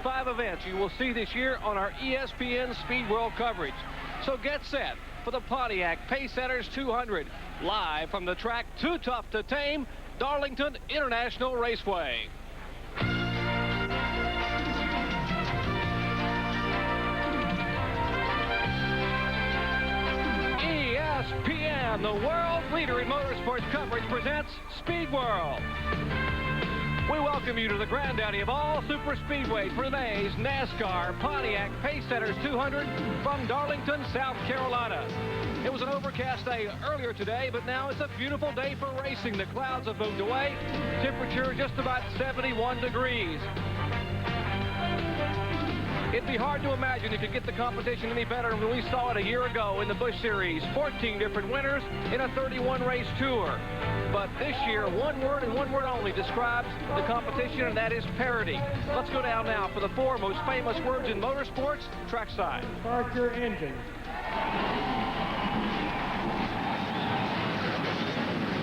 5 events you will see this year on our ESPN Speed World coverage. So get set for the Pontiac Pacesetters 200, live from the track Too Tough to Tame, Darlington International Raceway. ESPN, the world leader in motorsports coverage, presents Speed World. We welcome you to the granddaddy of all super speedways for today's NASCAR Pontiac Pacesetters 200 from Darlington, South Carolina. It was an overcast day earlier today, but now it's a beautiful day for racing. The clouds have moved away. Temperature just about 71 degrees. It'd be hard to imagine if you get the competition any better than we saw it a year ago in the Busch Series. 14 different winners in a 31-race tour. But this year, one word and one word only describes the competition, and that is parity. Let's go down now for the 4 most famous words in motorsports, trackside. Start your engine.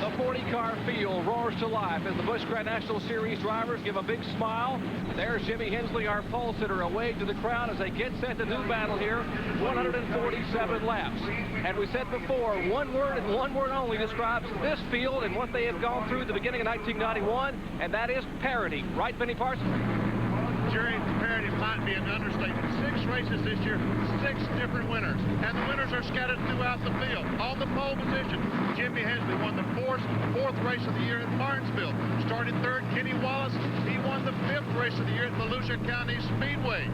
The 40-car field roars to life as the Busch Grand National Series drivers give a big smile. There's Jimmy Hensley, our pole sitter, a wave to the crowd as they get set to do battle here. 147 laps. And we said before, one word and one word only describes this field and what they have gone through at the beginning of 1991, and that is parity. Right, Benny Parsons? Jerry, parity might be an understatement. 6 races this year, 6 different winners. And the winners are scattered throughout the field. On the pole position, Jimmy Hensley won the fourth race of the year at Martinsville. Started 3rd, Kenny Wallace. He won the 5th race of the year at Volusia County Speedway.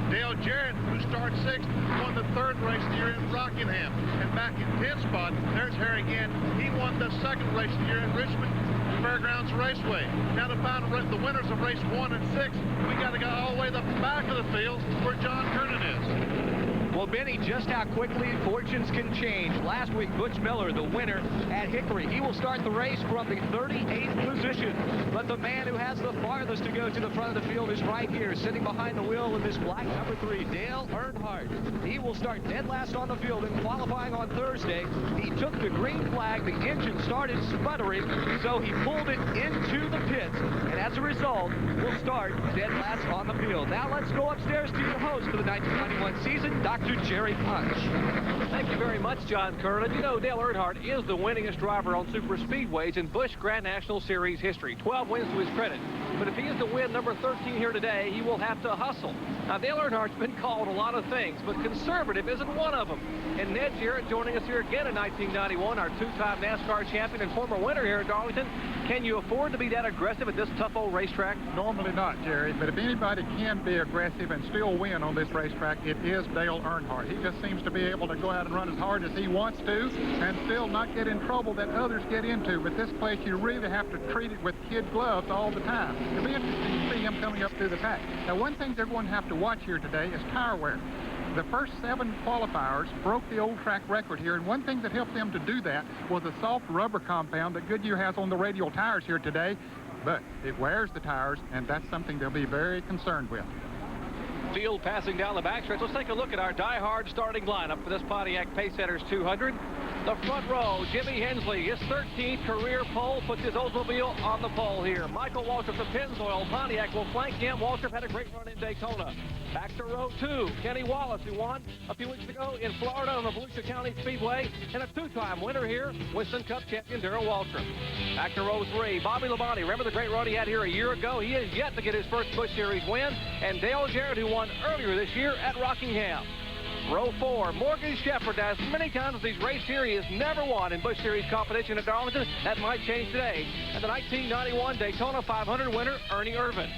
Dale Jarrett, who started 6th, won the 3rd race of the year in Rockingham. And back in 10th spot, there's Harry Gant. He won the 2nd race of the year at Richmond Fairgrounds Raceway. Now to find the winners of race 1 and 6, we got to go all the way to the back of the field where John Kernan is. Well, Benny, just how quickly fortunes can change. Last week, Butch Miller, the winner at Hickory, he will start the race from the 38th position. But the man who has the farthest to go to the front of the field is right here, sitting behind the wheel in this black number 3, Dale Earnhardt. He will start dead last on the field in qualifying on Thursday. He took the green flag. The engine started sputtering, so he pulled it into the pits. And as a result, will start dead last on the field. Now let's go upstairs to your host for the 1991 season, Dr. Jerry Punch. Thank you very much, John Kernan. You know, Dale Earnhardt is the winningest driver on super speedways in Busch Grand National Series history. 12 wins to his credit. But if he is to win number 13 here today, he will have to hustle. Now, Dale Earnhardt's been called a lot of things, but conservative isn't one of them. And Ned Jarrett joining us here again in 1991, our 2-time NASCAR champion and former winner here at Darlington. Can you afford to be that aggressive at this tough old racetrack? Normally not, Jerry, but if anybody can be aggressive and still win on this racetrack, it is Dale Earnhardt. He just seems to be able to go out and run as hard as he wants to and still not get in trouble that others get into. But this place, you really have to treat it with kid gloves all the time. It'll be interesting to see him coming up through the pack. Now, one thing they're going to have to watch here today is tire wear. The first 7 qualifiers broke the old track record here, and one thing that helped them to do that was a soft rubber compound that Goodyear has on the radial tires here today, but it wears the tires, and that's something they'll be very concerned with. Field passing down the backstretch. Let's take a look at our die-hard starting lineup for this Pontiac Pacesetters 200. The front row, Jimmy Hensley, his 13th career pole, puts his Oldsmobile on the pole here. Michael Waltrip, the Pennzoil Pontiac, will flank him. Waltrip had a great run in Daytona. Back to row 2, Kenny Wallace, who won a few weeks ago in Florida on the Volusia County Speedway, and a 2-time winner here, Winston Cup champion Darrell Waltrip. Back to row 3, Bobby Labonte. Remember the great run he had here a year ago? He has yet to get his first Busch Series win. And Dale Jarrett, who won earlier this year at Rockingham. Row 4, Morgan Shepherd. As many times as he's raced here, he has never won in Busch Series competition at Darlington. That might change today. And the 1991 Daytona 500 winner, Ernie Irvan.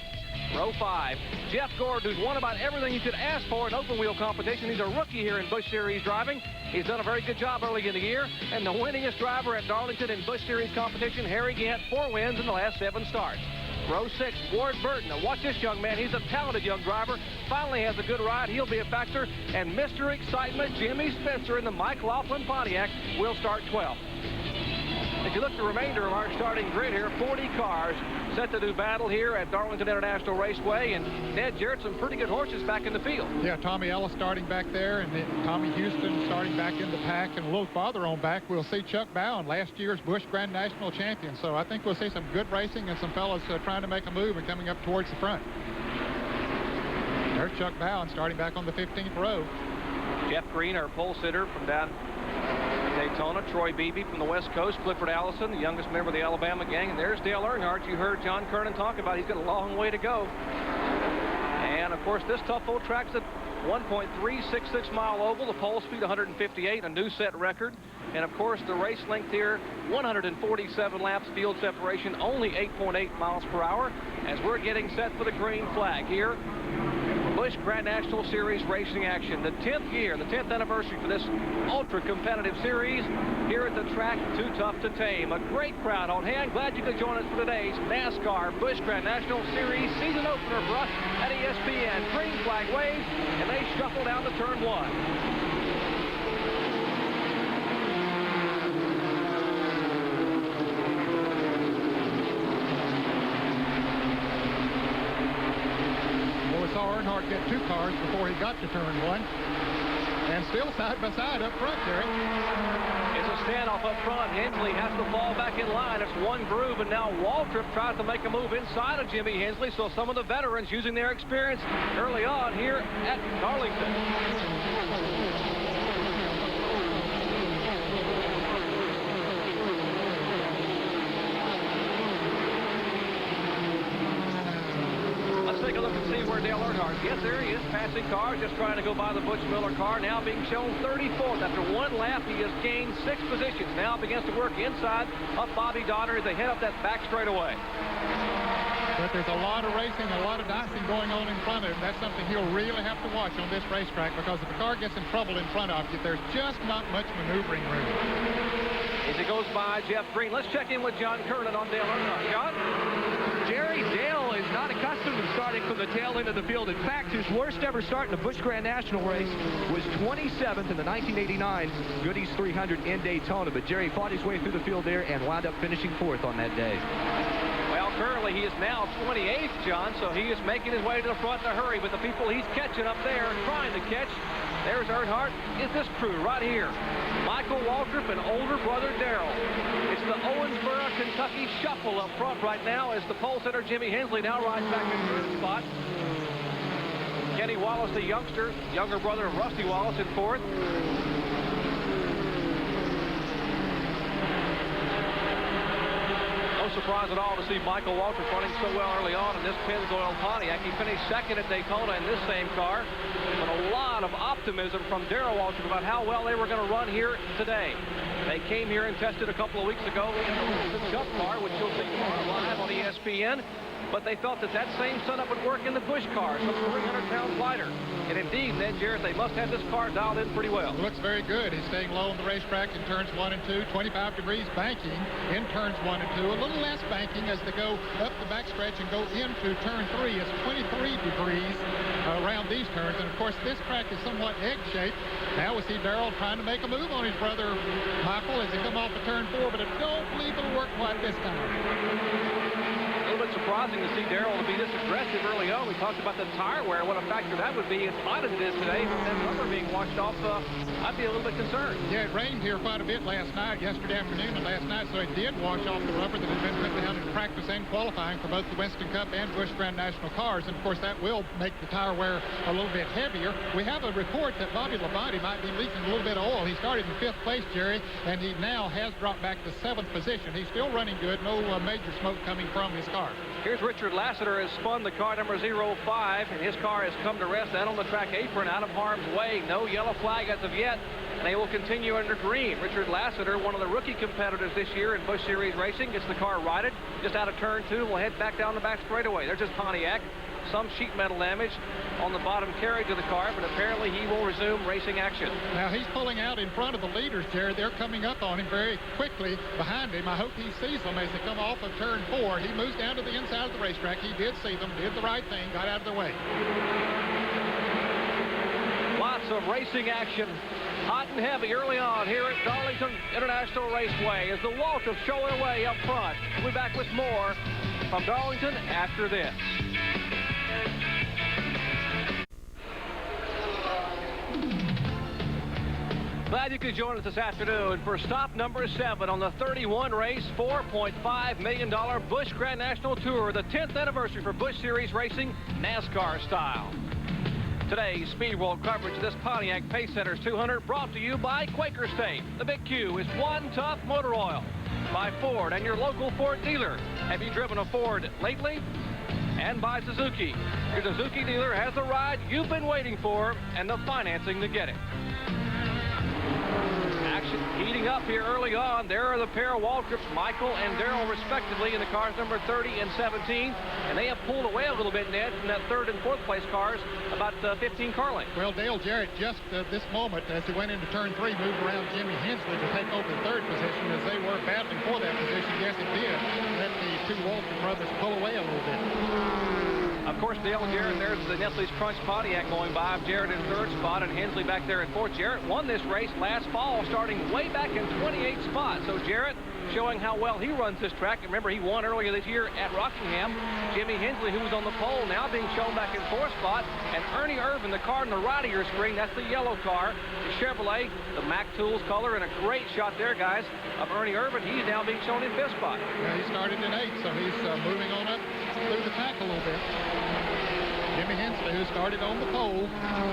Row 5, Jeff Gord, who's won about everything you could ask for in open wheel competition. He's a rookie here in Busch Series driving. He's done a very good job early in the year. And the winningest driver at Darlington in Busch Series competition, Harry Gant, 4 wins in the last 7 starts. Row 6, Ward Burton. Now watch this young man. He's a talented young driver. Finally has a good ride. He'll be a factor. And Mr. Excitement, Jimmy Spencer in the Mike Laughlin Pontiac will start 12th. If you look at the remainder of our starting grid here, 40 cars set to do battle here at Darlington International Raceway, and Ned Jarrett, some pretty good horses back in the field. Yeah, Tommy Ellis starting back there, and then Tommy Houston starting back in the pack, and a little farther on back, we'll see Chuck Bowen, last year's Busch Grand National champion. So I think we'll see some good racing and some fellas trying to make a move and coming up towards the front. There's Chuck Bowen starting back on the 15th row. Jeff Green, our pole sitter from down Daytona. Troy Beebe from the West Coast. Clifford Allison, the youngest member of the Alabama gang. And there's Dale Earnhardt. You heard John Kernan talk about. He's got a long way to go. And, of course, this tough old track's a 1.366 mile oval. The pole speed 158, a new set record. And, of course, the race length here, 147 laps, field separation, only 8.8 miles per hour, as we're getting set for the green flag here. Busch Grand National Series racing action. The 10th year, the 10th anniversary for this ultra-competitive series here at the track. Too tough to tame. A great crowd on hand. Glad you could join us for today's NASCAR Busch Grand National Series season opener for us at ESPN. Green flag waves, and they shuffle down to turn 1. Earnhardt get 2 cars before he got to turn 1, and still side by side up front, Jerry. It's a standoff up front. Hensley has to fall back in line. It's one groove, and now Waltrip tries to make a move inside of Jimmy Hensley, so some of the veterans using their experience early on here at Darlington. Take a look and see where Dale Earnhardt. Yes, there he is, passing cars, just trying to go by the Busch Miller car. Now being shown 34th. After one lap, he has gained 6 positions. Now begins to work inside of Bobby Donner as they head up that back straightaway. But there's a lot of racing, a lot of dicing going on in front of him. That's something he'll really have to watch on this racetrack, because if the car gets in trouble in front of you, there's just not much maneuvering room. As it goes by Jeff Green, let's check in with John Kernan on Dale Earnhardt. John? Jerry, Dale is not accustomed to starting from the tail end of the field. In fact, his worst ever start in a Busch Grand National race was 27th in the 1989 Goodies 300 in Daytona. But Jerry fought his way through the field there and wound up finishing 4th on that day. Well, currently he is now 28th, John, so he is making his way to the front in a hurry. But the people he's catching up there, trying to catch, there's Earnhardt, is this crew right here. Michael Waltrip and older brother Darrell. It's the Owensboro, Kentucky shuffle up front right now as the pole sitter Jimmy Hensley now rides back in third spot. Kenny Wallace, the youngster, younger brother of Rusty Wallace, in 4th. No surprise at all to see Michael Waltrip running so well early on in this Pennzoil Pontiac. He finished 2nd at Daytona in this same car. But a lot of optimism from Darrell Waltrip about how well they were going to run here today. They came here and tested a couple of weeks ago in the Wilson Cup car, which you'll see tomorrow live on ESPN. But they thought that that same setup would work in the Busch car, so 300 pounds lighter. And indeed, Ned Jarrett, they must have this car dialed in pretty well. Looks very good. He's staying low on the racetrack in turns 1 and 2. 25 degrees banking in turns 1 and 2. A little less banking as they go up the backstretch and go into turn 3. It's 23 degrees around these turns. And, of course, this track is somewhat egg-shaped. Now we see Darrell trying to make a move on his brother Michael as they come off of turn 4, but I don't believe it'll work quite this time. A little bit surprising to see Darrell to be this aggressive early on. We talked about the tire wear, what a factor that would be as hot as it is today. With that rubber being washed off, I'd be a little bit concerned. Yeah, it rained here quite a bit yesterday afternoon and last night, so it did wash off the rubber that had been put down in practice and qualifying for both the Winston Cup and Busch Grand National cars. And, of course, that will make the tire wear a little bit heavier. We have a report that Bobby Labonte might be leaking a little bit of oil. He started in 5th place, Jerry, and he now has dropped back to 7th position. He's still running good. No major smoke coming from his car. Here's Richard Lassiter has spun the car number 05, and his car has come to rest out on the track apron out of harm's way. No yellow flag as of yet, and they will continue under green. Richard Lassiter, one of the rookie competitors this year in Busch Series racing, gets the car righted just out of turn 2 and will head back down the back straightaway. There's his Pontiac. Some sheet metal damage on the bottom carriage of the car, but apparently he will resume racing action. Now he's pulling out in front of the leaders, Jared. They're coming up on him very quickly behind him. I hope he sees them as they come off of turn 4. He moves down to the inside of the racetrack. He did see them, did the right thing, got out of their way. Lots of racing action. Hot and heavy early on here at Darlington International Raceway as the Waltrip showing away up front. We'll be back with more from Darlington after this. Glad you could join us this afternoon for stop number 7 on the 31 race, $4.5 million Busch Grand National Tour, the 10th anniversary for Busch Series racing, NASCAR style. Today's Speed World coverage of this Pontiac Pacesetters 200 brought to you by Quaker State. The Big Q is One Tough Motor Oil. By Ford and your local Ford dealer. Have you driven a Ford lately? And by Suzuki. Your Suzuki dealer has the ride you've been waiting for and the financing to get it. Action heating up here early on. There are the pair of Waltrips, Michael and Darrell, respectively, in the cars number 30 and 17. And they have pulled away a little bit, Ned, from that third and fourth place cars, about 15 car lengths. Well, Dale Jarrett, just this moment, as he went into turn 3, moved around Jimmy Hensley to take over the third position as they were battling for that position. Yes, it did. Let the two Waltrip brothers pull away a little bit. Of course, Dale Jarrett, there's the Nestle's Crunch Pontiac going by. Jarrett in third spot and Hensley back there in fourth. Jarrett won this race last fall, starting way back in 28th spot. So Jarrett showing how well he runs this track. Remember, he won earlier this year at Rockingham. Jimmy Hensley, who was on the pole, now being shown back in fourth spot. And Ernie Irvin, the car on the right of your screen, that's the yellow car. The Chevrolet, the Mac Tools color, and a great shot there, guys, of Ernie Irvin. He's now being shown in fifth spot. Yeah, he started in 8th, so he's moving on up through the pack a little bit. Jimmy Hensley, who started on the pole,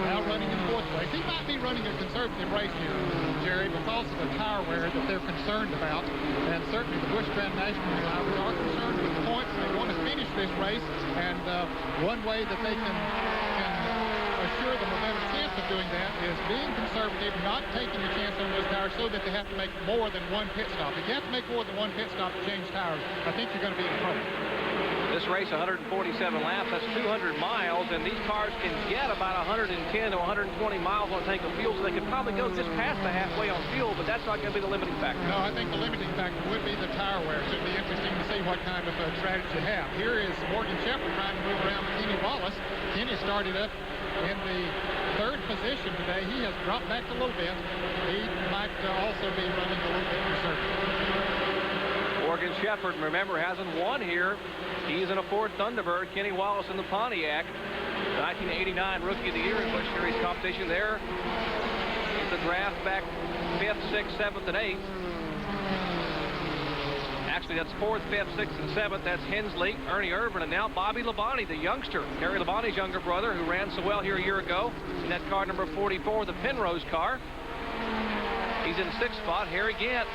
now running in fourth place. He might be running a conservative race here, Jerry, because of the tire wear that they're concerned about. And certainly the Busch Grand National drivers are concerned with points. They want to finish this race. And one way that they can assure them a better chance of doing that is being conservative, not taking a chance on those tires so that they have to make more than one pit stop. If you have to make more than one pit stop to change tires, I think you're going to be in trouble. This race, 147 laps, that's 200 miles, and these cars can get about 110 to 120 miles on a tank of fuel, so they could probably go just past the halfway on fuel, but that's not going to be the limiting factor. No, I think the limiting factor would be the tire wear. So it'd be interesting to see what kind of a strategy you have. Here is Morgan Shepherd trying to move around Kenny Wallace. Kenny started up in the third position today. He has dropped back a little bit. He might also be running a little bit conservative. Morgan Shepherd, remember, hasn't won here. He's in a Ford Thunderbird. Kenny Wallace in the Pontiac. 1989 Rookie of the Year in Busch Series competition there. It's a draft back 5th, 6th, 7th, and 8th. Actually, that's 4th, 5th, 6th, and 7th. That's Hensley, Ernie Irvin, and now Bobby Labonte, the youngster. Terry Labonte's younger brother, who ran so well here a year ago in that car number 44, the Penrose car. He's in 6th spot. Harry Gant.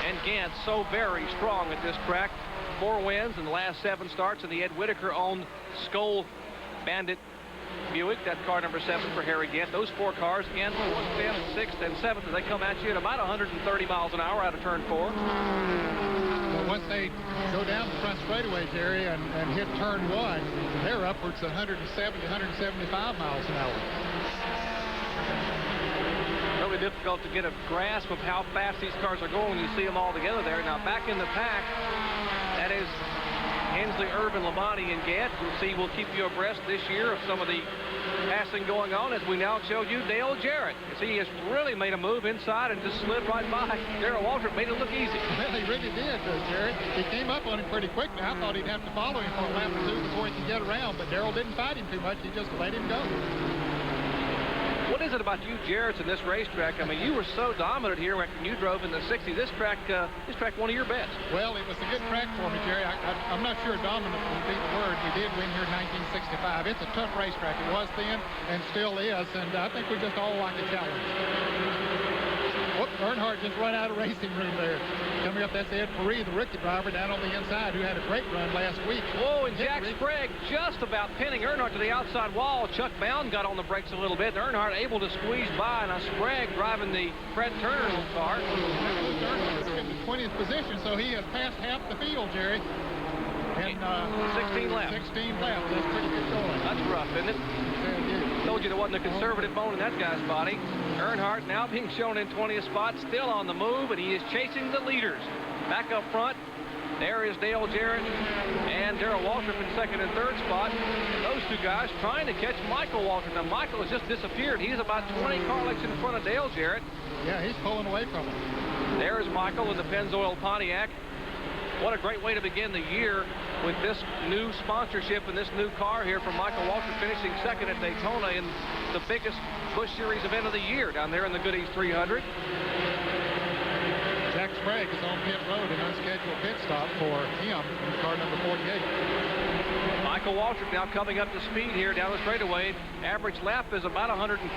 And Gant so very strong at this track. 4 wins in the last 7 starts in the Ed Whitaker-owned Skoll Bandit Buick. That car number 7 for Harry Gant. Those 4 cars in 4th, 5th, 6th, and 7th as they come at you at about 130 miles an hour out of turn 4. Well, once they go down the front straightaway, Jerry, and hit turn 1, they're upwards of 170, 175 miles an hour. Really difficult to get a grasp of how fast these cars are going when you see them all together there. Now back in the pack, that is Hensley, Irvin, Labonte, and Gant. You'll see, we'll keep you abreast this year of some of the passing going on as we now showed you Dale Jarrett. You see, he has really made a move inside and just slid right by. Darrell Waltrip made it look easy. Well, he really did, Jarrett. He came up on him pretty quick. Now, I thought he'd have to follow him for a lap or 2 before he could get around, but Darrell didn't fight him too much. He just let him go. What is it about you, Jarrett, in this racetrack? I mean, you were so dominant here when you drove in the 60s. This track one of your best. Well, it was a good track for me, Jerry. I'm not sure dominant would be the word. We did win here in 1965. It's a tough racetrack. It was then and still is, and I think we just all like a challenge. Whoop, Earnhardt just run out of racing room there. Coming up, that's Ed Ferree, the rookie driver down on the inside, who had a great run last week. Whoa, and Jack Sprague just about pinning Earnhardt to the outside wall. Chuck Bound got on the brakes a little bit. Earnhardt able to squeeze by. Now Sprague driving the Fred Turner car. Earnhardt's in the 20th position, so he has passed half the field, Jerry. And 16 laps. 16 laps. That's pretty good going. That's rough, isn't it? Told you there wasn't a conservative bone in that guy's body. Earnhardt now being shown in 20th spot, still on the move, and he is chasing the leaders. Back up front, there is Dale Jarrett and Darrell Waltrip in 2nd and 3rd spot. Those 2 guys trying to catch Michael Waltrip. Now, Michael has just disappeared. He's about 20 car lengths in front of Dale Jarrett. Yeah, he's pulling away from him. There's Michael in the Pennzoil Pontiac. What a great way to begin the year with this new sponsorship and this new car here from Michael Waltrip, finishing 2nd at Daytona in the biggest Busch Series event of the year down there in the Goodies 300. Jack Sprague is on pit road, an unscheduled pit stop for him in car number 48. Michael Waltrip now coming up to speed here down the straightaway. Average lap is about 158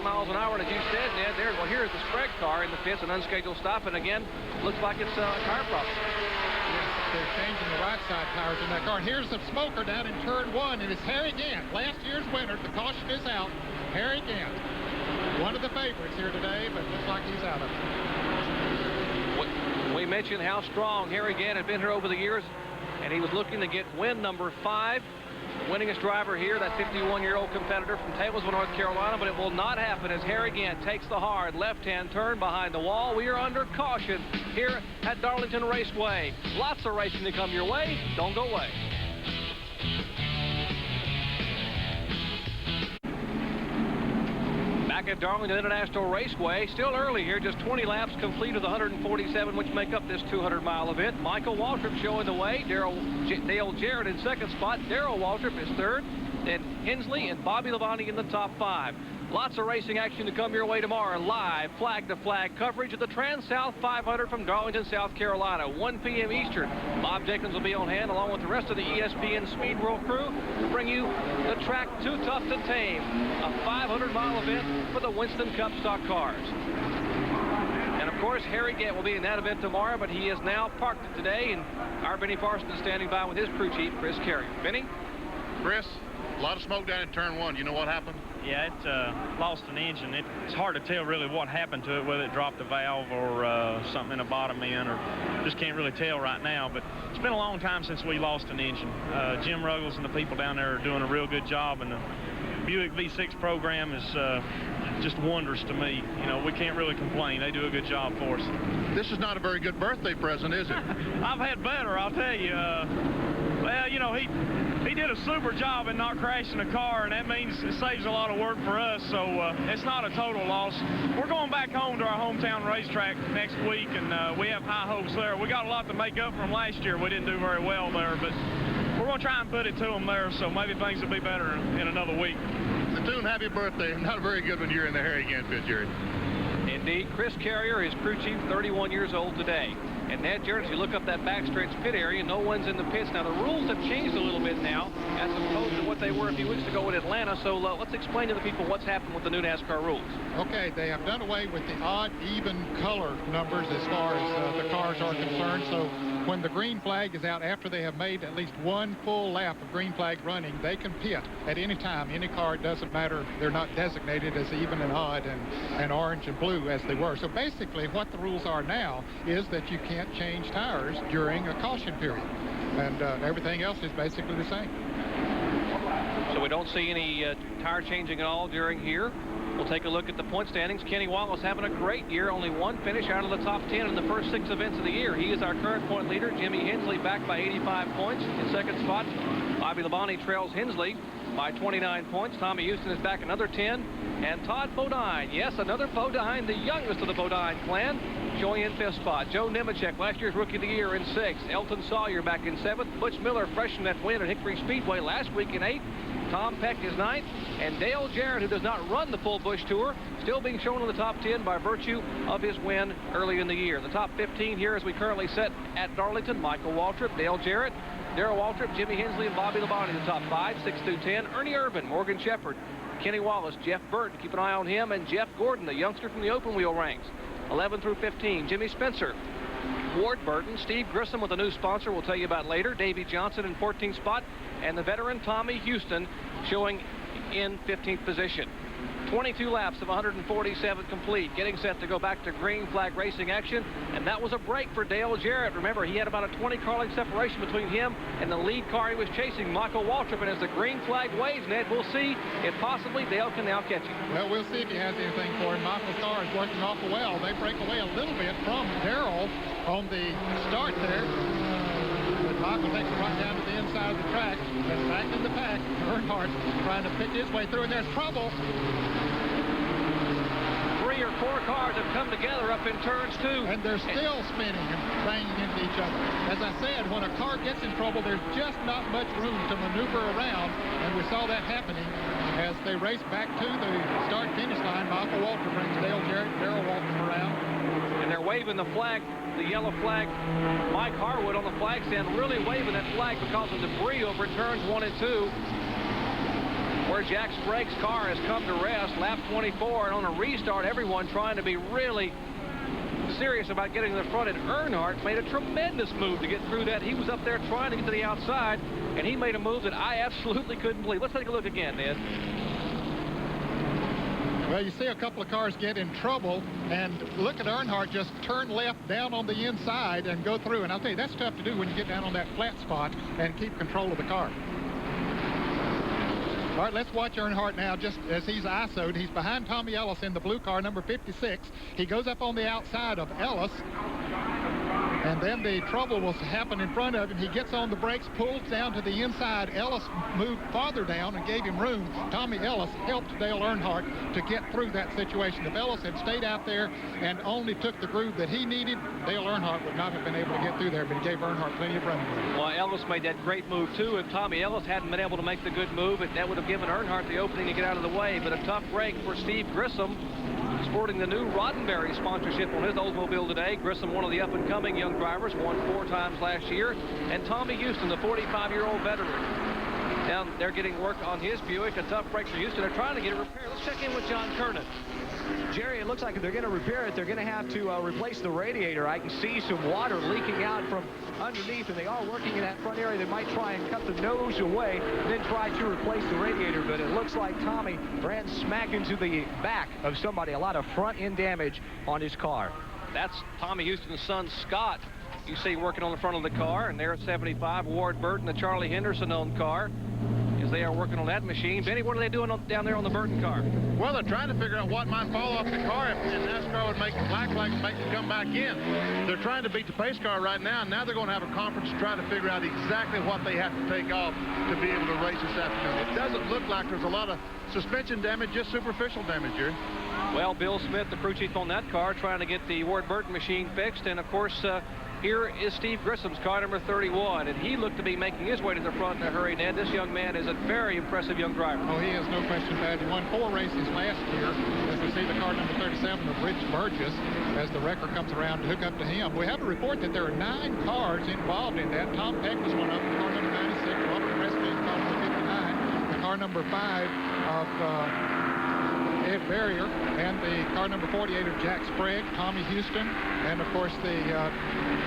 miles an hour. And as you said, Ned, well, here's the Sprague car in the pits, an unscheduled stop. And again, looks like it's a tire problem. Yes, they're changing the right side tires in that car. And here's the smoker down in turn 1, and it's Harry Gant. Last year's winner. The caution is out. Harry Gant. One of the favorites here today, but looks like he's out of it. We mentioned how strong Harry Gant had been here over the years, and he was looking to get win number 5. The winningest driver here, that 51-year-old competitor from Taylorsville, North Carolina, but it will not happen as Harry Gant takes the hard left-hand turn behind the wall. We are under caution here at Darlington Raceway. Lots of racing to come your way. Don't go away. Back at Darlington International Raceway, still early here, just 20 laps complete of the 147 which make up this 200-mile event. Michael Waltrip showing the way, Dale Jarrett in second spot, Darrell Waltrip is third, then Hensley and Bobby Labonte in the top 5. Lots of racing action to come your way tomorrow. Live flag-to-flag coverage of the Trans-South 500 from Darlington, South Carolina, 1 p.m. Eastern. Bob Jenkins will be on hand along with the rest of the ESPN Speed World crew to bring you the track Too Tough to Tame, a 500-mile event for the Winston Cup stock cars. And of course, Harry Gant will be in that event tomorrow, but he is now parked today, and our Benny Parsons is standing by with his crew chief, Chris Carrier. Benny? Chris, a lot of smoke down in turn 1. You know what happened? Yeah, it lost an engine. It's hard to tell really what happened to it, whether it dropped a valve or something in the bottom end, or just can't really tell right now. But it's been a long time since we lost an engine. Jim Ruggles and the people down there are doing a real good job, and the Buick V6 program is just wondrous to me. You know, we can't really complain. They do a good job for us. This is not a very good birthday present, is it? I've had better, I'll tell you. Well, you know, he did a super job in not crashing the car, and that means it saves a lot of work for us, so it's not a total loss. We're going back home to our hometown racetrack next week, and we have high hopes there. We got a lot to make up from last year. We didn't do very well there, but we're going to try and put it to them there, so maybe things will be better in another week. The tune happy birthday, not a very good one here in the Harry Gant pit, Jerry. Indeed, Chris Carrier, his crew chief, 31 years old today. And Ned Jarrett, as you look up that backstretch pit area, no one's in the pits. Now, the rules have changed a little bit now as opposed to what they were a few weeks ago in Atlanta. So let's explain to the people what's happened with the new NASCAR rules. Okay, they have done away with the odd, even color numbers as far as the cars are concerned. So when the green flag is out after they have made at least one full lap of green flag running, they can pit at any time. Any car, it doesn't matter. They're not designated as even and odd and orange and blue as they were. So basically what the rules are now is that you can't change tires during a caution period. And everything else is basically the same. So we don't see any tire changing at all during here. We'll take a look at the point standings. Kenny Wallace having a great year. Only one finish out of the top 10 in the first 6 events of the year. He is our current point leader. Jimmy Hensley back by 85 points. In second spot, Bobby Labonte trails Hensley by 29 points. Tommy Houston is back another 10. And Todd Bodine, yes, another Bodine, the youngest of the Bodine clan, showing in 5th spot. Joe Nemechek, last year's Rookie of the Year, in 6th. Elton Sawyer back in 7th. Butch Miller, freshman that win at Hickory Speedway last week, in 8th. Tom Peck is 9th. And Dale Jarrett, who does not run the full Busch Tour, still being shown in the top 10 by virtue of his win early in the year. The top 15 here as we currently set at Darlington: Michael Waltrip, Dale Jarrett, Darrell Waltrip, Jimmy Hensley, and Bobby Labonte. The top 5, 6 through 10. Ernie Irvin, Morgan Shepherd, Kenny Wallace, Jeff Burton, keep an eye on him, and Jeff Gordon, the youngster from the open wheel ranks. 11 through 15, Jimmy Spencer, Ward Burton, Steve Grissom with a new sponsor we'll tell you about later, Davey Johnson in 14th spot, and the veteran Tommy Houston showing in 15th position. 22 laps of 147 complete, getting set to go back to green flag racing action, and that was a break for Dale Jarrett. Remember, he had about a 20-car length separation between him and the lead car he was chasing, Michael Waltrip, and as the green flag waves, Ned, we'll see if possibly Dale can now catch him. Well, we'll see if he has anything for him. Michael's car is working awful well. They break away a little bit from Darrell on the start there. But Michael takes it right down to the inside of the track. That's back in the pack. Earnhardt trying to pick his way through, and there's trouble. 3 or 4 cars have come together up in turns 2. And they're still spinning and banging into each other. As I said, when a car gets in trouble, there's just not much room to maneuver around. And we saw that happening as they raced back to the start-finish line. Michael Waltrip brings Dale Jarrett, Darrell Waltrip around. And they're waving the flag, the yellow flag. Mike Harwood on the flag stand really waving that flag because of debris over turns 1 and 2, where Jack Sprague's car has come to rest, lap 24, and on a restart, everyone trying to be really serious about getting to the front, and Earnhardt made a tremendous move to get through that. He was up there trying to get to the outside, and he made a move that I absolutely couldn't believe. Let's take a look again, Ned. Well, you see a couple of cars get in trouble, and look at Earnhardt just turn left down on the inside and go through. And I'll tell you, that's tough to do when you get down on that flat spot and keep control of the car. All right, let's watch Earnhardt now just as he's ISO'd. He's behind Tommy Ellis in the blue car, number 56. He goes up on the outside of Ellis, and then the trouble will happen in front of him. He gets on the brakes, pulls down to the inside. Ellis moved farther down and gave him room. Tommy Ellis helped Dale Earnhardt to get through that situation. If Ellis had stayed out there and only took the groove that he needed, Dale Earnhardt would not have been able to get through there, but he gave Earnhardt plenty of running room. Well, Ellis made that great move, too. If Tommy Ellis hadn't been able to make the good move, that would have given Earnhardt the opening to get out of the way. But a tough break for Steve Grissom, sporting the new Roddenberry sponsorship on his Oldsmobile today. Grissom, one of the up-and-coming young drivers, won 4 times last year. And Tommy Houston, the 45-year-old veteran. Now they're getting work on his Buick. A tough break for Houston. They're trying to get it repaired. Let's check in with John Kernan. Jerry, it looks like if they're going to repair it, they're going to have to replace the radiator. I can see some water leaking out from underneath, and they are working in that front area. They might try and cut the nose away, then try to replace the radiator, but it looks like Tommy ran smack into the back of somebody. A lot of front-end damage on his car. That's Tommy Houston's son, Scott. You see working on the front of the car, and there at 75, Ward Burton, the Charlie Henderson-owned car, as they are working on that machine. Benny, what are they doing down there on the Burton car? Well, they're trying to figure out what might fall off the car if NASCAR would make the black flag and make them come back in. They're trying to beat the pace car right now, and now they're going to have a conference to try to figure out exactly what they have to take off to be able to race this afternoon. It doesn't look like there's a lot of suspension damage, just superficial damage here. Well, Bill Smith, the crew chief on that car, trying to get the Ward Burton machine fixed, and of course, here is Steve Grissom's car, number 31, and he looked to be making his way to the front in a hurry, Ned. This young man is a very impressive young driver. Oh, he is, no question about it. He won 4 races last year. As we see the car number 37 of Rich Burgess, as the wrecker comes around to hook up to him. We have to report that there are 9 cars involved in that. Tom Peck was one of them, car number 96, Robert Presley, car number 59, the car number 5 of Ed Barrier, and the car number 48 of Jack Sprague, Tommy Houston, and of course the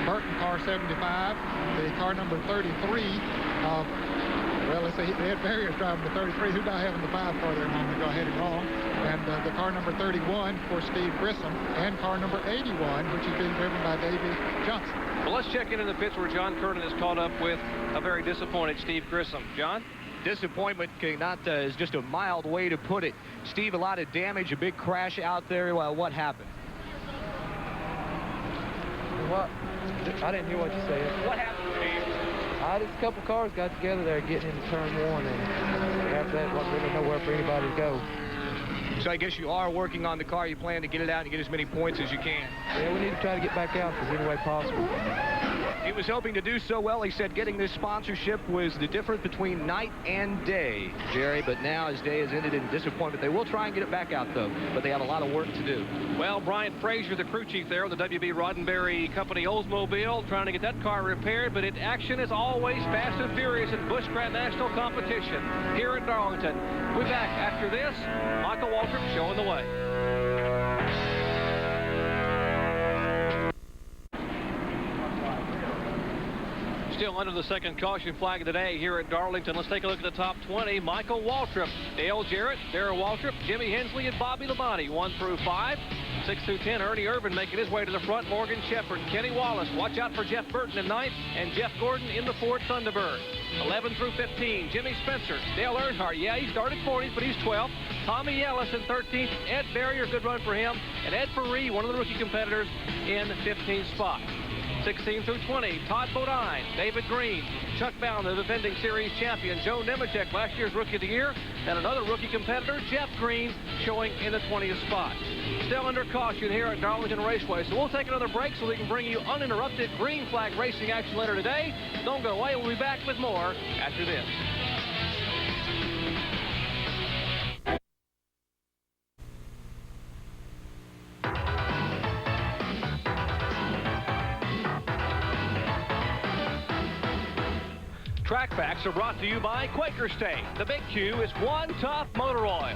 Burton car 75, the car number 33 of, well, let's see, Ed Barrier's driving the 33. Who do I have in the 5 car there? I'm going to go ahead and wrong. And the car number 31 for Steve Grissom, and car number 81, which is being driven by Davey Johnson. Well, let's check into the pits where John Kernan is caught up with a very disappointed Steve Grissom. John? Disappointment is just a mild way to put it. Steve, a lot of damage, a big crash out there. Well, what happened? What? I didn't hear what you said. What happened, Steve? Just a couple cars got together there getting into turn 1, and after that, wasn't really nowhere for anybody to go. So I guess you are working on the car. You plan to get it out and get as many points as you can. Yeah, we need to try to get back out if there's any way possible. He was hoping to do so well. He said getting this sponsorship was the difference between night and day, Jerry, but now his day has ended in disappointment. They will try and get it back out, though, but they have a lot of work to do. Well, Brian Frazier, the crew chief there of the WB Roddenberry Company Oldsmobile, trying to get that car repaired, but action is always fast and furious in Busch Grand National competition here at Darlington. We'll be back after this. Michael Waltrip showing the way. Still under the second caution flag of the day here at Darlington. Let's take a look at the top 20. Michael Waltrip, Dale Jarrett, Darrell Waltrip, Jimmy Hensley, and Bobby Labonte. 1 through 5. 6 through 10, Ernie Irvin making his way to the front. Morgan Shepherd, Kenny Wallace. Watch out for Jeff Burton in 9th, and Jeff Gordon in the Ford Thunderbird. 11 through 15, Jimmy Spencer, Dale Earnhardt. Yeah, he started 40th, but he's 12th. Tommy Ellis in 13th. Ed Barrier, good run for him. And Ed Faree, one of the rookie competitors, in 15th spot. 16 through 20, Todd Bodine, David Green, Chuck Bound, the defending series champion, Joe Nemechek, last year's Rookie of the Year, and another rookie competitor, Jeff Green, showing in the 20th spot. Still under caution here at Darlington Raceway, so we'll take another break so we can bring you uninterrupted green flag racing action later today. Don't go away, we'll be back with more after this. Track Facts are brought to you by Quaker State. The big Q is One Tough Motor Oil.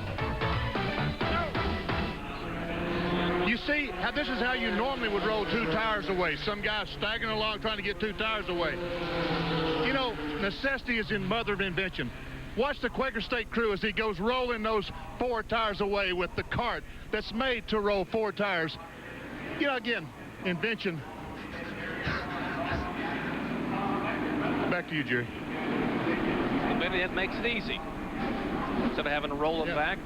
You see, this is how you normally would roll 2 tires away. Some guy staggering along trying to get 2 tires away. You know, necessity is the mother of invention. Watch the Quaker State crew as he goes rolling those 4 tires away with the cart that's made to roll 4 tires. You know, again, invention. Back to you, Jerry. Maybe that makes it easy instead of having to roll them back.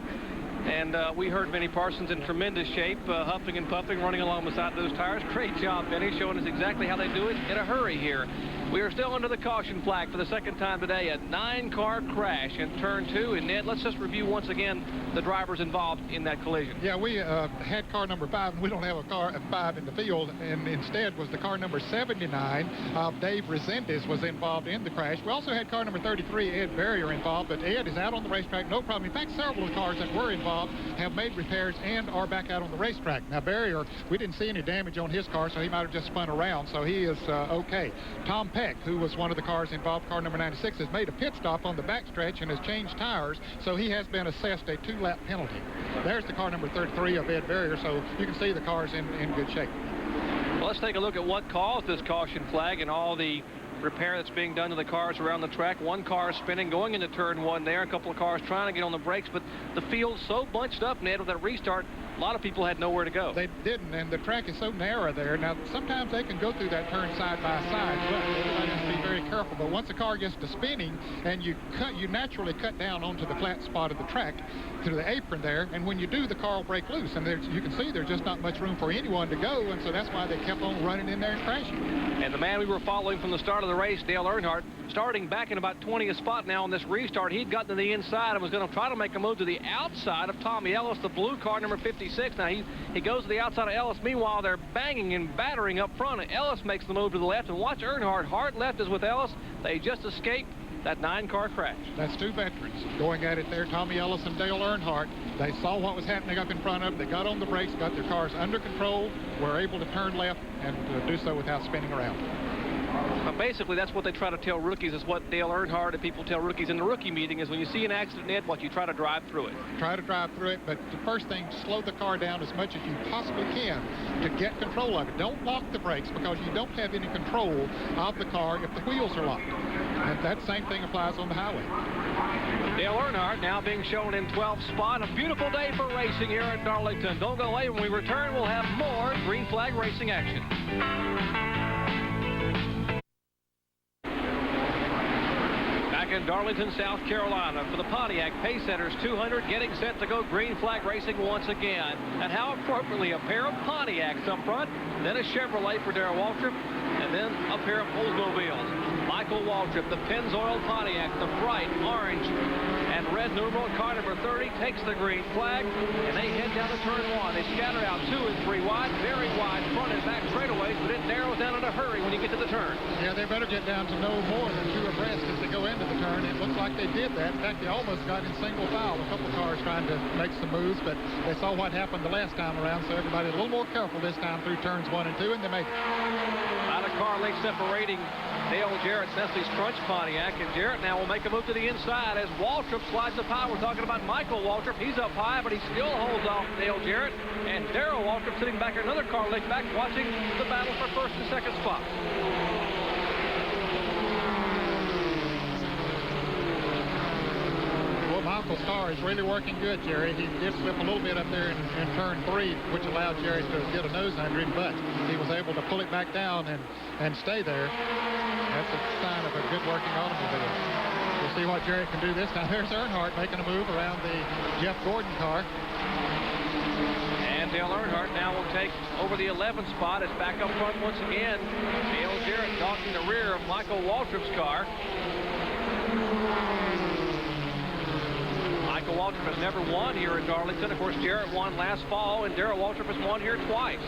And we heard Vinnie Parsons in tremendous shape, huffing and puffing, running along beside those tires. Great job, Vinnie, showing us exactly how they do it in a hurry here. We are still under the caution flag for the second time today. A 9-car crash in turn 2. And Ned, let's just review once again the drivers involved in that collision. Yeah, we had car number 5, and we don't have a car 5 in the field, and instead was the car number 79 of Dave Resendez was involved in the crash. We also had car number 33, Ed Barrier, involved, but Ed is out on the racetrack, no problem. In fact, several of the cars that were involved have made repairs and are back out on the racetrack. Now, Barrier, we didn't see any damage on his car, so he might have just spun around, so he is okay. Tom Peck, who was one of the cars involved, car number 96, has made a pit stop on the backstretch and has changed tires, so he has been assessed a 2-lap penalty. There's the car number 33 of Ed Barrier, so you can see the car's in good shape. Well, let's take a look at what caused this caution flag and all the repair that's being done to the cars around the track. One car spinning, going into turn 1 there. A couple of cars trying to get on the brakes, but the field's so bunched up, Ned, with that restart, a lot of people had nowhere to go. They didn't, and the track is so narrow there. Now, sometimes they can go through that turn side by side, but everybody has to be very careful. But once the car gets to spinning, and you naturally cut down onto the flat spot of the track to the apron there, and when you do, the car will break loose. And you can see there's just not much room for anyone to go, and so that's why they kept on running in there and crashing. And the man we were following from the start of the race, Dale Earnhardt, starting back in about 20th spot now on this restart. He'd gotten to the inside and was going to try to make a move to the outside of Tommy Ellis, the blue car, number 56. Now, he goes to the outside of Ellis. Meanwhile, they're banging and battering up front. And Ellis makes the move to the left. And watch Earnhardt. Hard left is with Ellis. They just escaped that 9-car crash. That's 2 veterans going at it there, Tommy Ellis and Dale Earnhardt. They saw what was happening up in front of them. They got on the brakes, got their cars under control, were able to turn left and do so without spinning around. But basically, that's what they try to tell rookies, is what Dale Earnhardt and people tell rookies in the rookie meeting, is when you see an accident, Ned, what you try to drive through it. Try to drive through it, but the first thing, slow the car down as much as you possibly can to get control of it. Don't lock the brakes, because you don't have any control of the car if the wheels are locked. And that same thing applies on the highway. Dale Earnhardt now being shown in 12th spot. A beautiful day for racing here at Darlington. Don't go away. When we return, we'll have more green flag racing action. In Darlington, South Carolina, for the Pontiac Pacesetters 200, getting set to go green flag racing once again. And how appropriately, a pair of Pontiacs up front, then a Chevrolet for Darrell Waltrip, and then a pair of Oldsmobiles. Michael Waltrip, the Pennzoil Pontiac, the bright orange and red numeral, car number 30, takes the green flag, and they head down to turn 1. They scatter out 2 and 3 wide, very wide front and back straightaways, but it narrows down in a hurry when you get to the turn. Yeah, they better get down to no more than 2 abreast as they go into the turn. It looks like they did that. In fact, they almost got in single file. A couple cars trying to make some moves, but they saw what happened the last time around, so everybody's a little more careful this time through turns 1 and 2, and they make it. About a car length separating Dale Jarrett's Nestle's Crunch Pontiac, and Jarrett now will make a move to the inside as Waltrip slides up high. We're talking about Michael Waltrip. He's up high, but he still holds off Dale Jarrett, and Darrell Waltrip sitting back another car length back, watching the battle for first and second spot. Michael's car is really working good, Jerry. He did slip a little bit up there in turn 3, which allowed Jerry to get a nose under him, but he was able to pull it back down and stay there. That's a sign of a good working automobile. We'll see what Jerry can do this time. There's Earnhardt making a move around the Jeff Gordon car. And Dale Earnhardt now will take over the 11th spot. It's back up front once again. Dale Jarrett talking the rear of Michael Waltrip's car. Michael Waltrip has never won here at Darlington. Of course, Jarrett won last fall, and Darrell Waltrip has won here twice.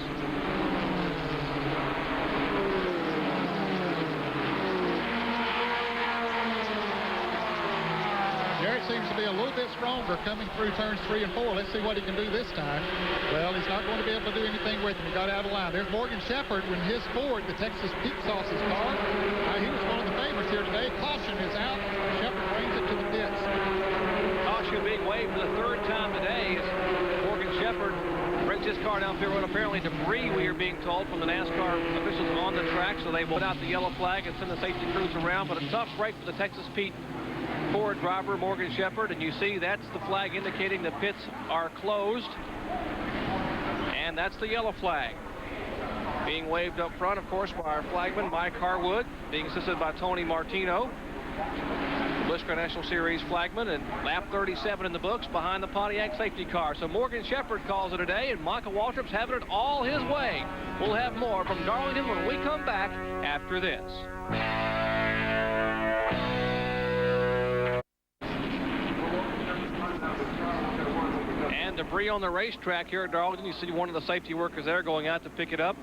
Jarrett seems to be a little bit stronger coming through turns 3 and 4. Let's see what he can do this time. Well, he's not going to be able to do anything with him. He got out of line. There's Morgan Shepherd when his Ford, the Texas Pete Sauce's car. He was one of the favorites newcomers here today. Caution is out. Shepard brings it to the pits. Caution being waved for the third time today as Morgan Shepard brings his car down pit road. Apparently debris, we are being told, from the NASCAR officials on the track, so they will put out the yellow flag and send the safety crews around. But a tough break for the Texas Pete Ford driver, Morgan Shepard, and you see that's the flag indicating the pits are closed, and that's the yellow flag being waved up front, of course, by our flagman Mike Harwood, being assisted by Tony Martino, the Busch National Series flagman, and lap 37 in the books behind the Pontiac safety car. So Morgan Shepard calls it a day, and Michael Waltrip's having it all his way. We'll have more from Darlington when we come back after this. And debris on the racetrack here at Darlington. You see one of the safety workers there going out to pick it up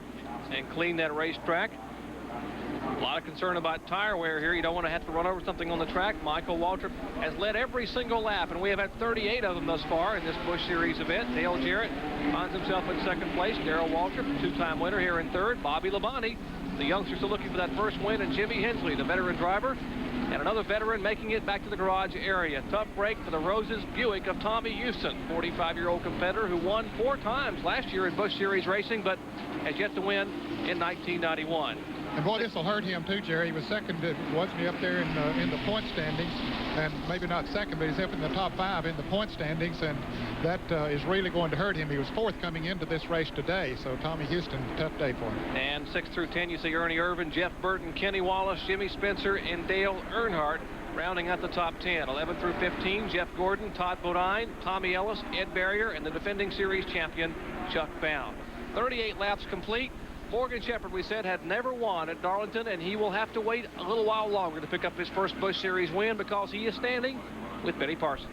and clean that racetrack. A lot of concern about tire wear here. You don't want to have to run over something on the track. Michael Waltrip has led every single lap, and we have had 38 of them thus far in this Busch Series event. Dale Jarrett finds himself in second place. Darrell Waltrip, two-time winner, here in third. Bobby Labonte, the youngster still looking for that first win, and Jimmy Hensley, the veteran driver, and another veteran making it back to the garage area. Tough break for the Roses Buick of Tommy Houston, 45-year-old competitor who won 4 times last year in Busch Series racing, but has yet to win in 1991. And boy, this will hurt him too, Jerry. He was second, wasn't he, up there in the point standings, and maybe not second, but he's up in the top 5 in the point standings, and that is really going to hurt him. He was 4th coming into this race today, so Tommy Houston, tough day for him. And 6 through 10, you see Ernie Irvin, Jeff Burton, Kenny Wallace, Jimmy Spencer, and Dale Earnhardt rounding out the top 10. 11 through 15, Jeff Gordon, Todd Bodine, Tommy Ellis, Ed Barrier, and the defending series champion, Chuck Bound. 38 laps complete. Morgan Shepard, we said, had never won at Darlington, and he will have to wait a little while longer to pick up his first Busch Series win because he is standing with Benny Parsons.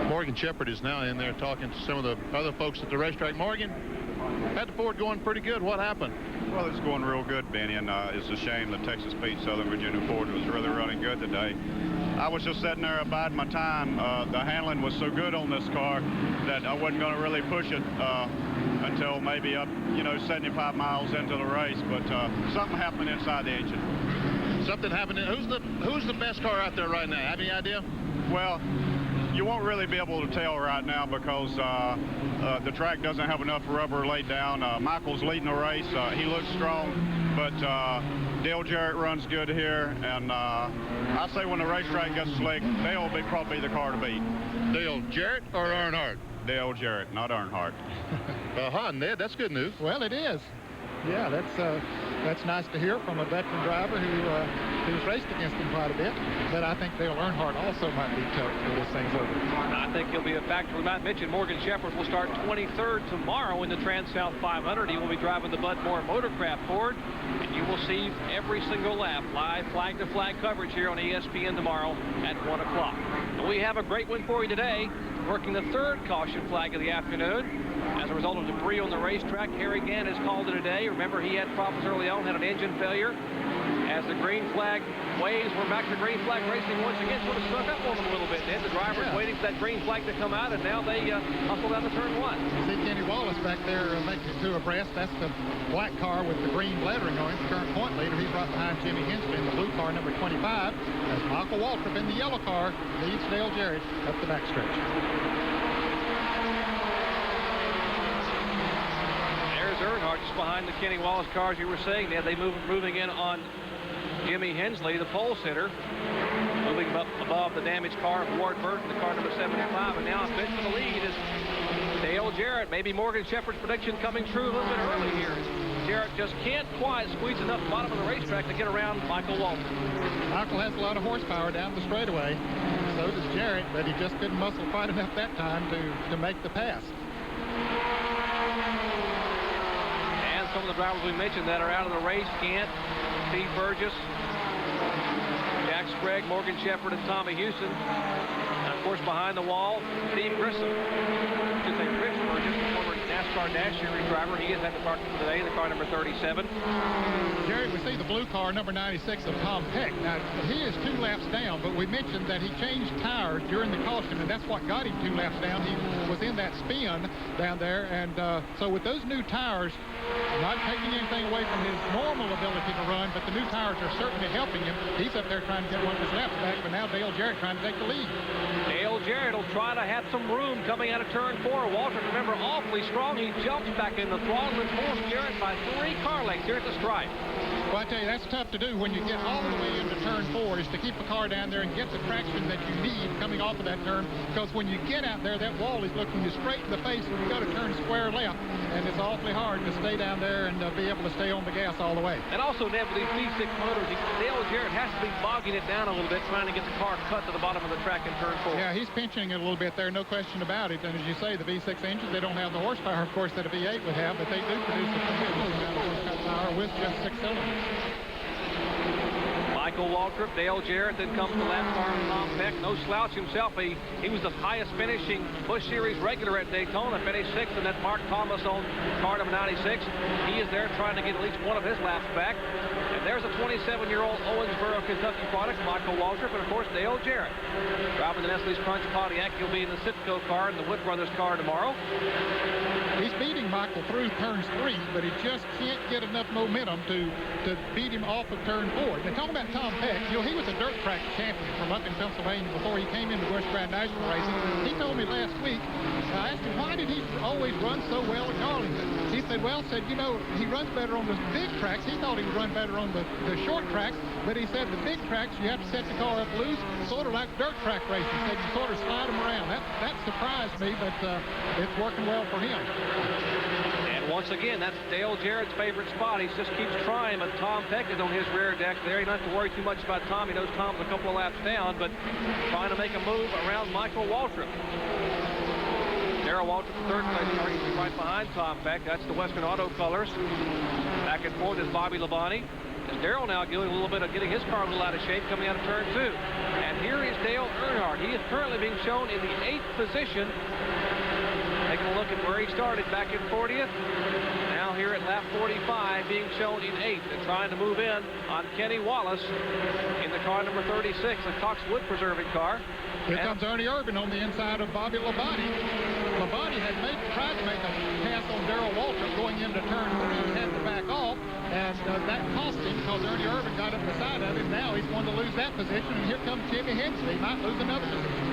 Morgan Shepard is now in there talking to some of the other folks at the racetrack. Morgan, had the Ford going pretty good. What happened? Well, it's going real good, Benny, and it's a shame the Texas Pete Southern Virginia Ford was really running good today. I was just sitting there abiding my time. The handling was so good on this car that I wasn't going to really push it until maybe up, 75 miles into the race, but something happened inside the engine. Something happened. Who's the best car out there right now? Have any idea? Well, you won't really be able to tell right now because the track doesn't have enough rubber laid down. Michael's leading the race. He looks strong, but Dale Jarrett runs good here, and I say when the racetrack gets slick, Dale will be probably the car to beat. Dale Jarrett or Earnhardt? Dale Jarrett, not Earnhardt. Ned, that's good news. Well, it is. Yeah, that's nice to hear from a veteran driver who's raced against him quite a bit. But I think Dale Earnhardt also might be tough for this thing's over. I think he'll be a factor. We might mention Morgan Shepard will start 23rd tomorrow in the Trans-South 500. He will be driving the Bud Moore Motorcraft Ford, and you will see every single lap live flag-to-flag coverage here on ESPN tomorrow at 1 o'clock. And we have a great one for you today, working the 3rd caution flag of the afternoon. As a result of debris on the racetrack, Harry Gann has called it a day. Remember, he had problems early on, had an engine failure. As the green flag waves, we're back to green flag racing once again. Sort of snuck up on them a little bit. Then the driver's waiting for that green flag to come out, and now they hustle down to turn 1. You see Kenny Wallace back there making it 2 abreast. That's the black car with the green lettering on it, the current point leader. He's right behind Jimmy Hensley in the blue car, number 25. As Michael Waltrip in the yellow car leads Dale Jarrett up the backstretch. Earnhardt just behind the Kenny Wallace cars you were saying. They moving in on Jimmy Hensley, the pole sitter, moving up above the damaged car of Ward Burton, the car number 75, and now a bit for the lead is Dale Jarrett. Maybe Morgan Shepard's prediction coming true a little bit early here. Jarrett just can't quite squeeze enough bottom of the racetrack to get around Michael Waltrip. Michael has a lot of horsepower down the straightaway. So does Jarrett, but he just couldn't muscle quite enough that time to make the pass. Some of the drivers we mentioned that are out of the race: Gant, Steve Burgess, Jack Sprague, Morgan Shepard, and Tommy Houston. And of course, behind the wall, Steve Grissom. I should say Rich Burgess, the former NASCAR Dash Series driver. He is at the park today, the car number 37. Jerry, we see the blue car, number 96 of Tom Peck. Now, he is 2 laps down, but we mentioned that he changed tires during the caution, and that's what got him 2 laps down. He was in that spin down there, and so with those new tires, not taking anything away from his normal ability to run, but the new tires are certainly helping him. He's up there trying to get one of his laps back, but now Dale Jarrett trying to take the lead. Dale Jarrett will try to have some room coming out of turn 4. Walter, remember, awfully strong. He jumps back in the throttle and forced Jarrett by 3 car lengths here at the stripe. Well, I tell you, that's tough to do when you get all the way into turn 4, is to keep the car down there and get the traction that you need coming off of that turn, because when you get out there, that wall is looking you straight in the face when you go to turn square left, and it's awfully hard to stay down there and be able to stay on the gas all the way. And also, Ned, with these V6 motors, Dale Jarrett has to be bogging it down a little bit, trying to get the car cut to the bottom of the track in turn 4. Yeah, he's pinching it a little bit there, no question about it. And as you say, the V6 engines, they don't have the horsepower, of course, that a V8 would have, but they do produce a tremendous amount of horsepower with just 6 cylinders. Michael Waltrip, Dale Jarrett, then comes the lap car of Tom Peck. No slouch himself. He was the highest finishing Busch Series regular at Daytona, finished 6th, and then Mark Thomas on car number 96. He is there trying to get at least one of his laps back. And there's a 27-year-old Owensboro, Kentucky product, Michael Waltrip, and of course Dale Jarrett. Driving the Nestle's Punch Pontiac, he'll be in the Sitco car and the Wood Brothers car tomorrow. He's beating Michael through turns 3, but he just can't get enough momentum to beat him off of turn 4. Now, talking about Tom Peck, you know, he was a dirt track champion from up in Pennsylvania before he came into Busch Grand National Racing. He told me last week, I asked him, why did he always run so well at Darlington? He said, well, you know, he runs better on the big tracks. He thought he would run better on the short tracks, but he said the big tracks, you have to set the car up loose, sort of like dirt track racing. He said you sort of slide them around. That surprised me, but it's working well for him. And once again, that's Dale Jarrett's favorite spot. He just keeps trying, but Tom Peck is on his rear deck there. He doesn't have to worry too much about Tom. He knows Tom's a couple of laps down, but trying to make a move around Michael Waltrip. Darrell Waltrip, third place car, he's right behind Tom Peck. That's the Western Auto colors. Back and forth is Bobby Labonte. As Darrell now doing a little bit of getting his car a little out of shape coming out of turn 2. And here is Dale Earnhardt. He is currently being shown in the 8th position. Taking a look at where he started back in 40th. Now here at lap 45, being shown in 8th and trying to move in on Kenny Wallace in the car number 36, a Cox Wood preserving car. Here comes Ernie Irvin on the inside of Bobby Labonte. Labonte had tried to make a pass on Darrell Waltrip going into turn 3. He had to back off, and that cost him because Ernie Irvin got up the side of him. Now he's going to lose that position, and here comes Jimmy Hensley. He might lose another position.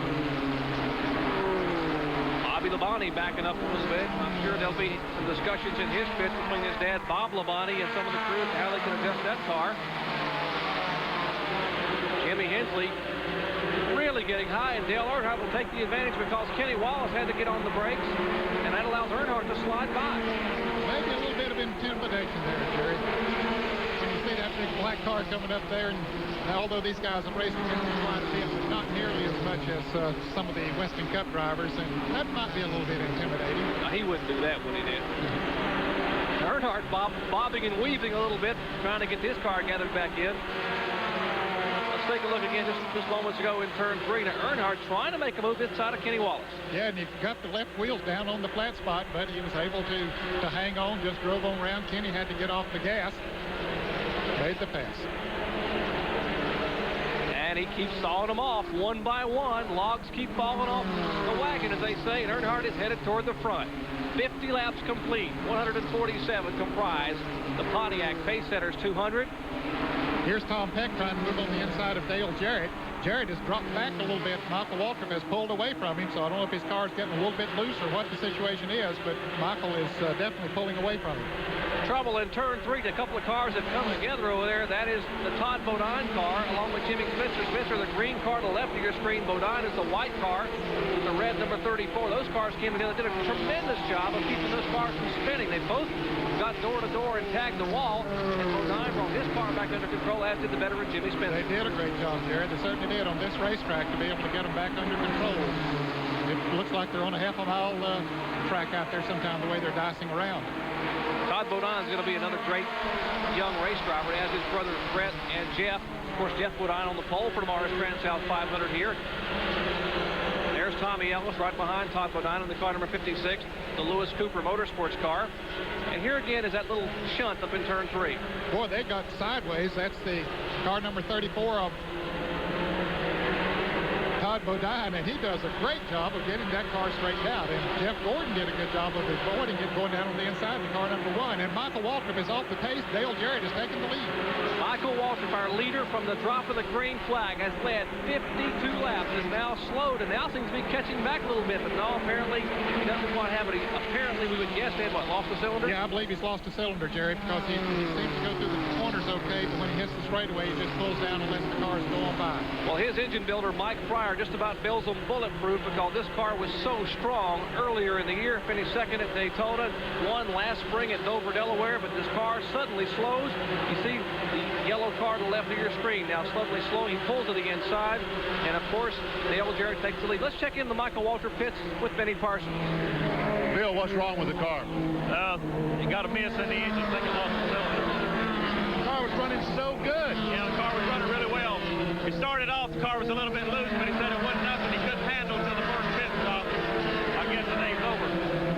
Bobby Labonte backing up a little bit. I'm sure there'll be some discussions in his pit between his dad, Bob Labonte, and some of the crew as to how they can adjust that car. Jimmy Hensley really getting high, and Dale Earnhardt will take the advantage because Kenny Wallace had to get on the brakes, and that allows Earnhardt to slide by. Maybe a little bit of intimidation there, Jerry. When you see that big black car coming up there, and although these guys have raced against them quite a bit, but not nearly as much as some of the Western Cup drivers, and that might be a little bit intimidating. No, he wouldn't do that when he did. Earnhardt bobbing and weaving a little bit, trying to get this car gathered back in. Let's take a look again just moments ago in turn 3. Now Earnhardt trying to make a move inside of Kenny Wallace. Yeah, and he got the left wheels down on the flat spot, but he was able to hang on, just drove on around. Kenny had to get off the gas, made the pass. And he keeps sawing them off one by one. Logs keep falling off the wagon, as they say, and Earnhardt is headed toward the front. 50 laps complete, 147 comprise the Pontiac Pacesetters 200. Here's Tom Peck trying to move on the inside of Dale Jarrett. Jarrett has dropped back a little bit. Michael Waltrip has pulled away from him, so I don't know if his car's getting a little bit loose or what the situation is, but Michael is definitely pulling away from him. Trouble in turn 3. A couple of cars have come together over there. That is the Todd Bodine car, along with Jimmy Spencer. Spencer, the green car to the left of your screen. Bodine is the white car with the red number 34. Those cars came together, did a tremendous job of keeping those cars from spinning. They both got door to door and tagged the wall, and Bodine brought his car back under control, as did the veteran Jimmy Spencer. They did a great job, Jared. They certainly did on this racetrack to be able to get them back under control. It looks like they're on a half-a-mile track out there sometime, the way they're dicing around. Todd Bodine is going to be another great young race driver, as his brothers Brett and Jeff. Of course, Jeff Bodine on the pole for tomorrow's Trans-South 500 here. There's There's Tommy Ellis right behind Todd Bodine in the car number 56, the Lewis Cooper Motorsports car. And here again is that little shunt up in turn 3. Boy, they got sideways. That's the car number 34 of Todd Bodine, and he does a great job of getting that car straightened out. And Jeff Gordon did a good job of avoiding it going down on the inside of the car number 1. And Michael Waltrip is off the pace. Dale Jarrett is taking the lead. Michael Waltrip, our leader from the drop of the green flag, has led 52 laps, is now slowed, and now seems to be catching back a little bit. But no, apparently he doesn't quite have it. Apparently, we would guess they had, what, lost a cylinder? Yeah, I believe he's lost a cylinder, Jerry, because he seems to go through the corners okay, but when he hits the straightaway, he just pulls down and lets the cars go on by. Well, his engine builder, Mike Fryer, just about builds them bulletproof because this car was so strong earlier in the year. Finished second at Daytona, won last spring at Dover, Delaware, but this car suddenly slows. You see the yellow car to the left of your screen now suddenly slowing. He pulls to the inside, and of course, Dale Jarrett takes the lead. Let's check in the Michael Waltrip pits with Benny Parsons. Bill, what's wrong with the car? You got a miss in the engine. Think it lost the cylinder. The car was running so good. Yeah, the car was running really well. He started off, the car was a little bit loose, but he said it wasn't nothing he couldn't handle until the first pit stop. I guess the day's over.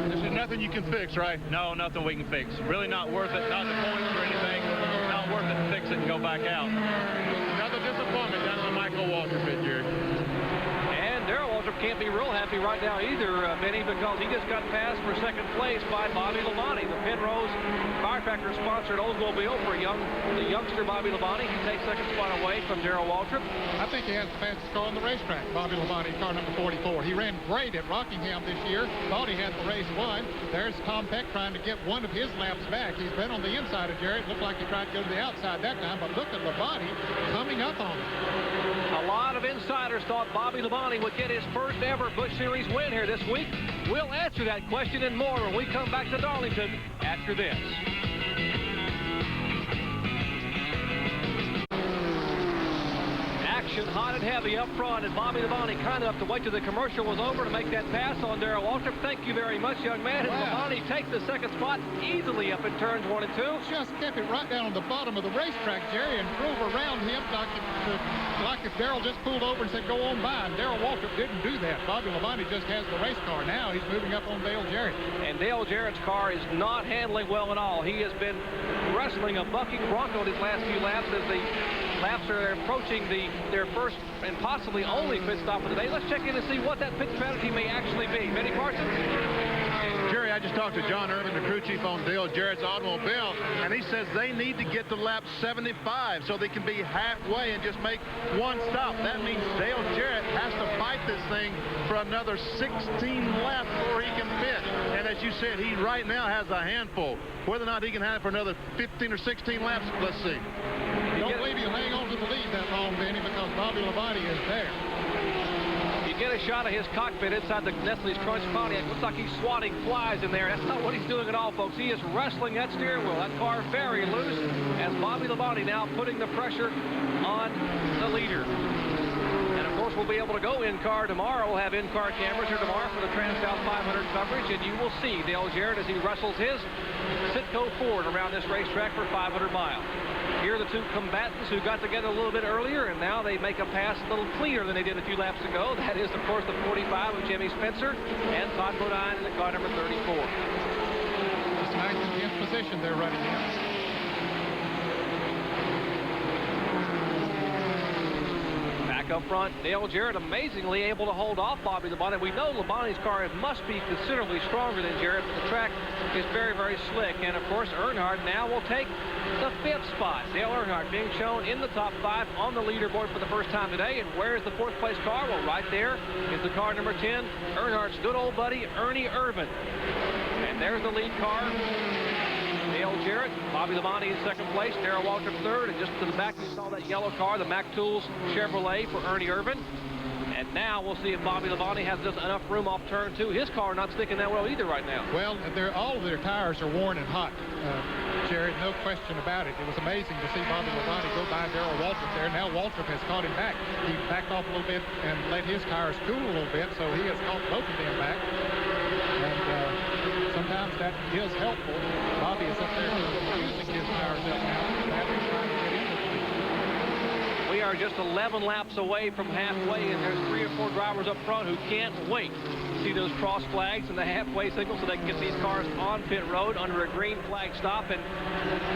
This is nothing you can fix, right? No, nothing we can fix. Really not worth it. Not the points or anything. Not worth it to fix it and go back out. Another disappointment down on the Michael Waltrip pit, Jerry. And Darrell Waltrip can't be real happy right now either, Benny, because he just got passed for second place by Bobby Labonte. The Penrose Firecracker-sponsored Oldsmobile for the youngster Bobby Labonte. He takes second spot away from Darrell Waltrip. I think he has the fastest car on the racetrack, Bobby Labonte, car number 44. He ran great at Rockingham this year. Thought he had the race won. There's Tom Peck trying to get one of his laps back. He's been on the inside of Jarrett. Looked like he tried to go to the outside that time, but look at Labonte coming up on him. A lot of insiders thought Bobby Labonte would get his first ever Busch Series win here this week. We'll answer that question and more when we come back to Darlington after this. Action hot and heavy up front, and Bobby Labonte kind enough to wait till the commercial was over to make that pass on Darrell Waltrip. Thank you very much, young man. And Labonte takes the second spot easily up in turns 1 and 2. Just kept it right down on the bottom of the racetrack, Jerry, and drove around him like if Darrell just pulled over and said, go on by. And Darrell Waltrip didn't do that. Bobby Labonte just has the race car. Now he's moving up on Dale Jarrett. And Dale Jarrett's car is not handling well at all. He has been wrestling a bucking Bronco these last few laps as the laps are approaching their first and possibly only pit stop of the day. Let's check in and see what that pit strategy may actually be. Benny Parsons? Jerry, I just talked to John Irvin, the crew chief on Dale Jarrett's automobile, and he says they need to get to lap 75 so they can be halfway and just make one stop. That means Dale Jarrett has to fight this thing for another 16 laps before he can pit. And as you said, he right now has a handful. Whether or not he can have it for another 15 or 16 laps, let's see. Don't believe he'll hang on to the lead that long, Benny, because Bobby Labonte is there. You get a shot of his cockpit inside the Nestle's Crunch Pontiac. Looks like he's swatting flies in there. That's not what he's doing at all, folks. He is wrestling that steering wheel. That car very loose as Bobby Labonte now putting the pressure on the leader. And, of course, we'll be able to go in-car tomorrow. We'll have in-car cameras here tomorrow for the Trans-South 500 coverage, and you will see Dale Jarrett as he wrestles his Citgo Ford around this racetrack for 500 miles. Here are the two combatants who got together a little bit earlier, and now they make a pass a little cleaner than they did a few laps ago. That is, of course, the 45 of Jimmy Spencer and Todd Bodine in the car number 34. It's 9th and 10th position they're running in. Up front, Dale Jarrett amazingly able to hold off Bobby Labonte. We know Labonte's car must be considerably stronger than Jarrett, but the track is very, very slick. And, of course, Earnhardt now will take the 5th spot. Dale Earnhardt being shown in the top 5 on the leaderboard for the first time today. And where's the 4th place car? Well, right there is the car number 10, Earnhardt's good old buddy, Ernie Irvan. And there's the lead car. Dale Jarrett, Bobby Labonte in 2nd place, Darrell Waltrip 3rd, and just to the back you saw that yellow car, the Mack Tools Chevrolet for Ernie Irvan. And now we'll see if Bobby Labonte has just enough room off turn 2. His car not sticking that well either right now. Well, all of their tires are worn and hot, Jared, no question about it. It was amazing to see Bobby Labonte go by Darrell Waltrip there. Now Waltrip has caught him back. He backed off a little bit and let his tires cool a little bit, so he has caught both of them back. And sometimes that is helpful. Bobby is up there using his tires up now. We are just 11 laps away from halfway, and there's 3 or 4 drivers up front who can't wait to see those cross flags and the halfway signal so they can get these cars on pit road under a green flag stop and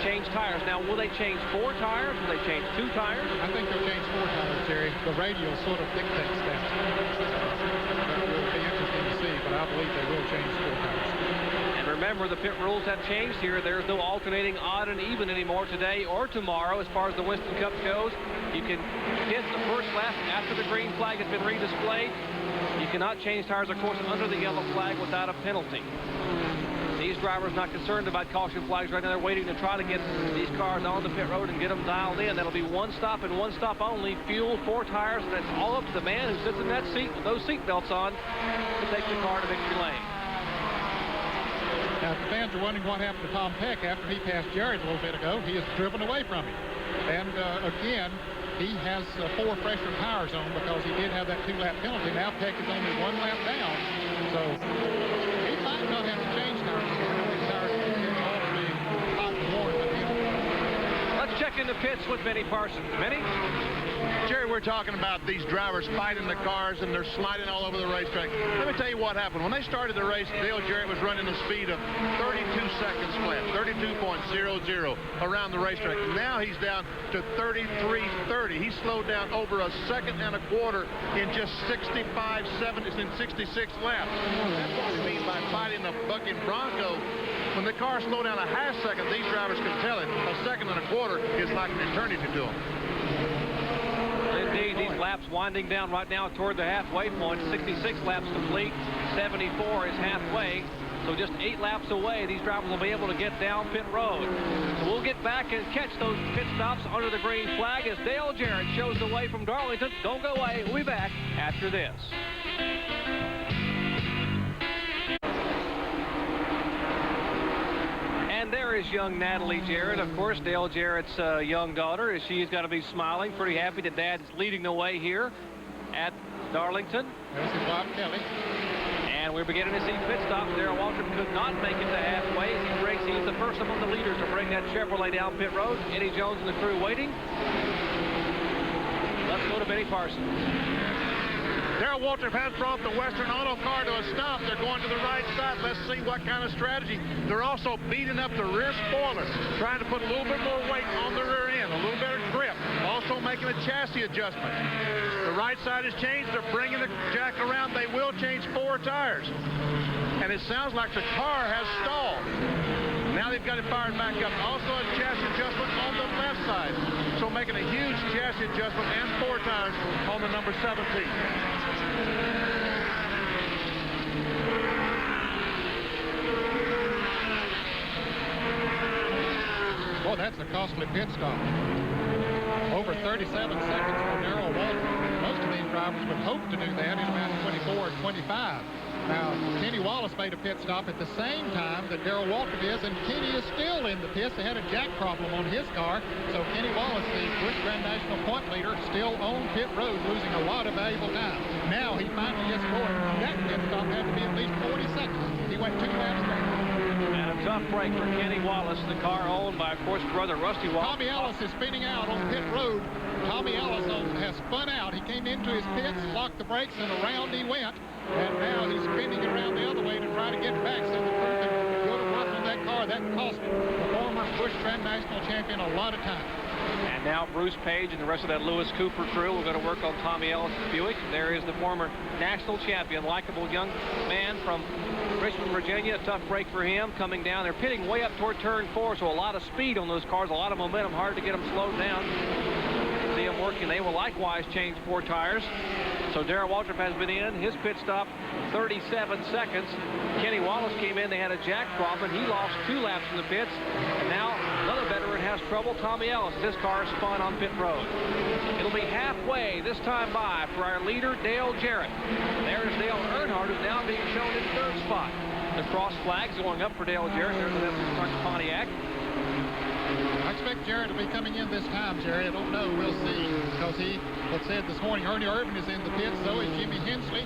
change tires. Now, will they change 4 tires? Will they change 2 tires? I think they'll change 4 tires, Jerry. The radial sort of dictates that. That will be interesting to see, but I believe they will change 4 tires. And remember, the pit rules have changed here. There's no alternating odd and even anymore today or tomorrow as far as the Winston Cup goes. You can hit the first lap after the green flag has been redisplayed. You cannot change tires, of course, under the yellow flag without a penalty. These drivers not concerned about caution flags right now. They're waiting to try to get these cars on the pit road and get them dialed in. That'll be 1 stop and 1 stop only. Fuel, 4 tires, and it's all up to the man who sits in that seat with those seat belts on to take the car to victory lane. Now, if the fans are wondering what happened to Tom Peck after he passed Jared a little bit ago, he is driven away from him. And again, he has 4 fresher tires on because he did have that 2-lap penalty. Now Peck is only 1 lap down, so he might not have to change tires. These tires are all to be hot and warm with him. Let's check in the pits with Benny Parsons. Benny? Jerry, we're talking about these drivers fighting the cars and they're sliding all over the racetrack. Let me tell you what happened. When they started the race, Dale Jarrett was running a speed of 32 seconds flat, 32.00 around the racetrack. Now he's down to 33.30. He slowed down over a second and a quarter in just 66 laps. That's what we mean by fighting the bucking bronco. When the cars slow down a half second, these drivers can tell it. A second and a quarter is like an eternity to them. Indeed, these laps winding down right now toward the halfway point. 66 laps complete, 74 is halfway. So just 8 laps away, these drivers will be able to get down pit road. So we'll get back and catch those pit stops under the green flag as Dale Jarrett shows the way from Darlington. Don't go away. We'll be back after this. And there is young Natalie Jarrett, of course, Dale Jarrett's young daughter. She's got to be smiling, pretty happy that Dad's leading the way here at Darlington. There's his Bob Kelly. And we're beginning to see pit stops. Darrell Waltrip could not make it to halfway. He's the first among the leaders to bring that Chevrolet down pit road. Eddie Jones and the crew waiting. Let's go to Benny Parsons. Darrell Waltrip has brought the Western Auto car to a stop. They're going to the right side. Let's see what kind of strategy. They're also beating up the rear spoiler, trying to put a little bit more weight on the rear end, a little better grip, also making a chassis adjustment. The right side has changed. They're bringing the jack around. They will change 4 tires. And it sounds like the car has stalled. Now they've got it fired back up. Also a chassis adjustment on the left side. So making a huge chassis adjustment and 4 tires on the number 17. Boy, that's a costly pit stop. Over 37 seconds for Darrell Waltrip. Most of these drivers would hope to do that in about 24 or 25. Now, Kenny Wallace made a pit stop at the same time that Darrell Waltrip is, and Kenny is still in the pits. They had a jack problem on his car, so Kenny Wallace, the Busch Grand National point leader, still on pit road, losing a lot of valuable time. Now he finally gets scored. That pit stop had to be at least 40 seconds. He went 2 laps back. And a tough break for Kenny Wallace, the car owned by, of course, brother Rusty Wallace. Tommy Ellis is spinning out on pit road. Tommy Ellis has spun out. He came into his pits, locked the brakes, and around he went. And now he's spinning around the other way to try to get back so the crew can go to work on that car. That cost the former Busch Grand National champion a lot of time. And now Bruce Page and the rest of that Lewis Cooper crew will go to work on Tommy Ellis' Buick. There is the former national champion, likable young man from Richmond, Virginia. A tough break for him coming down. They're pitting way up toward turn 4, so a lot of speed on those cars, a lot of momentum, hard to get them slowed down. See them working. They will likewise change 4 tires. So Darrell Waltrip has been in. His pit stop, 37 seconds. Kenny Wallace came in. They had a jack problem. He lost 2 laps in the pits. And now another veteran has trouble. Tommy Ellis. His car spun on pit road. It'll be halfway this time by for our leader, Dale Jarrett. There's Dale Earnhardt, who's now being shown in 3rd spot. The cross flags going up for Dale Jarrett. There's the Pontiac. I expect Jarrett to be coming in this time, Jerry. I don't know. We'll see. Because he had said this morning, Ernie Irvin is in the pits. So is Jimmy Hensley.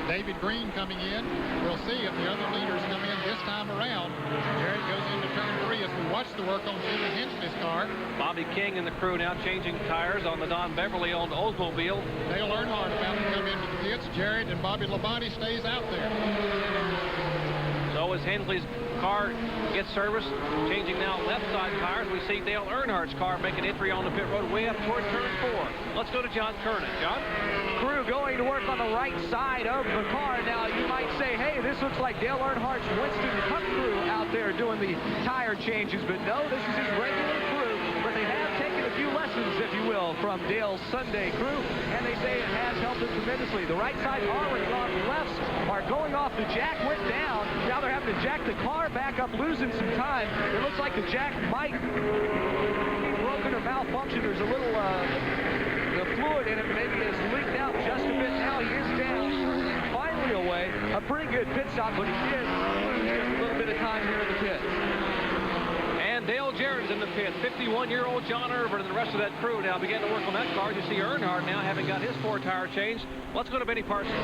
David Green coming in. We'll see if the other leaders come in this time around. Jarrett goes into turn 3 as we watch the work on Jimmy Hensley's car. Bobby King and the crew now changing tires on the Don Beverly-owned Oldsmobile. Dale Earnhardt about to come into the pits. Jared and Bobby Labonte stays out there. So as Hensley's car gets serviced, changing now left side tires, we see Dale Earnhardt's car make an entry on the pit road way up toward turn 4. Let's go to John Kernan. John? Crew going to work on the right side of the car. Now, you might say, hey, this looks like Dale Earnhardt's Winston Cup crew out there doing the tire changes. But no, this is his regular crew. But they have taken a few lessons, if you will, from Dale's Sunday crew. And they say it has helped them tremendously. The right side already gone. Lefts are going off. The jack went down. Now they're having to jack the car back up, losing some time. It looks like the jack might be broken or malfunctioned. There's a little the fluid in it maybe has leaked out just a bit. Now he is down, finally away. A pretty good pit stop, but he did lose just a little bit of time here in the pit. And Dale Jarrett's in the pit. 51-year-old John Irvin and the rest of that crew now begin to work on that car. You see Earnhardt now having got his 4 tire changed. Let's go to Benny Parsons.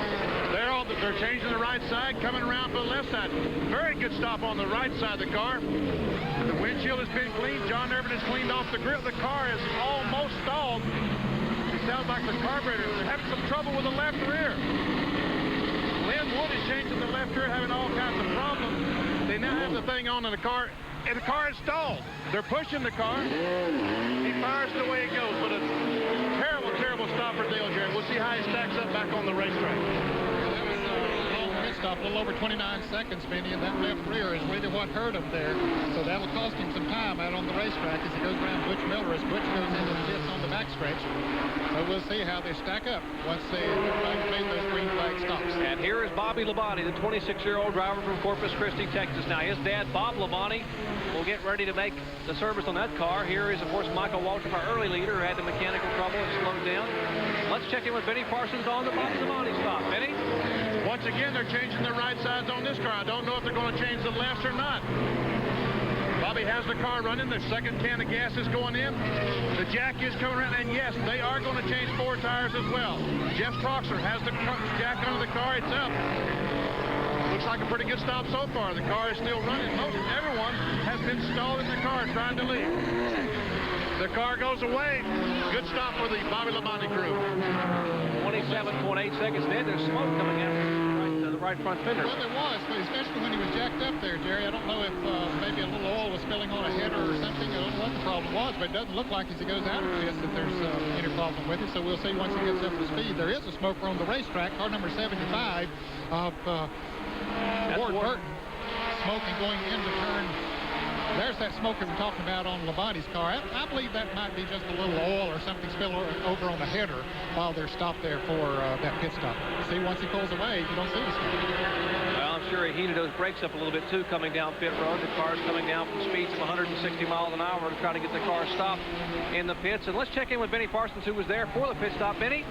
They're changing the right side, coming around to the left side. Very good stop on the right side of the car. The windshield has been cleaned. John Irvin has cleaned off the grill. The car is almost stalled. It sounds like the carburetor. They're having some trouble with the left rear. Lynn Wood is changing the left rear, having all kinds of problems. They now have the thing on in the car, and the car is stalled. They're pushing the car. He fires the way it goes, but a terrible, terrible stop for Dale Jarrett. We'll see how he stacks up back on the racetrack. That was a long pit stop, a little over 29 seconds, Benny, and that left rear is really what hurt him there. So that'll cost him some time out on the racetrack as he goes around Butch Miller, as Butch goes into the pits on the backstretch. So we'll see how they stack up once they made those green flag stops. And here is Bobby Labonte, the 26-year-old driver from Corpus Christi, Texas. Now his dad, Bob Labonte, will get ready to make the service on that car. Here is, of course, Michael Waltrip, our early leader, who had the mechanical trouble and slowed down. Let's check in with Benny Parsons on the Bobby Labonte stop. Benny? Once again, they're changing the right sides on this car. I don't know if they're going to change the lefts or not. Bobby has the car running. The second can of gas is going in. The jack is coming around, and yes, they are going to change 4 tires as well. Jeff Troxler has the jack under the car. It's up. Looks like a pretty good stop so far. The car is still running. Everyone has been stalled in the car trying to leave. The car goes away. Good stop for the Bobby Labonte crew. 27.8 seconds then. There's smoke coming out of the right front fender. Well, there was, especially when he was jacked up there, Jerry. I don't know if maybe a little oil was spilling on a header or something. I don't know what the problem was, but it doesn't look like as he goes out of this that there's any problem with it. So we'll see once he gets up to speed. There is a smoker on the racetrack, car number 75 of Ward Burton, smoking going into turn. There's that smoke that we're talking about on Labonte's car. I believe that might be just a little oil or something spill over on the header while they're stopped there for that pit stop. See, once he pulls away, you don't see the smoke. Well, I'm sure he heated those brakes up a little bit, too, coming down pit road. The car's coming down from speeds of 160 miles an hour to try to get the car stopped in the pits. And let's check in with Benny Parsons, who was there for the pit stop. Benny?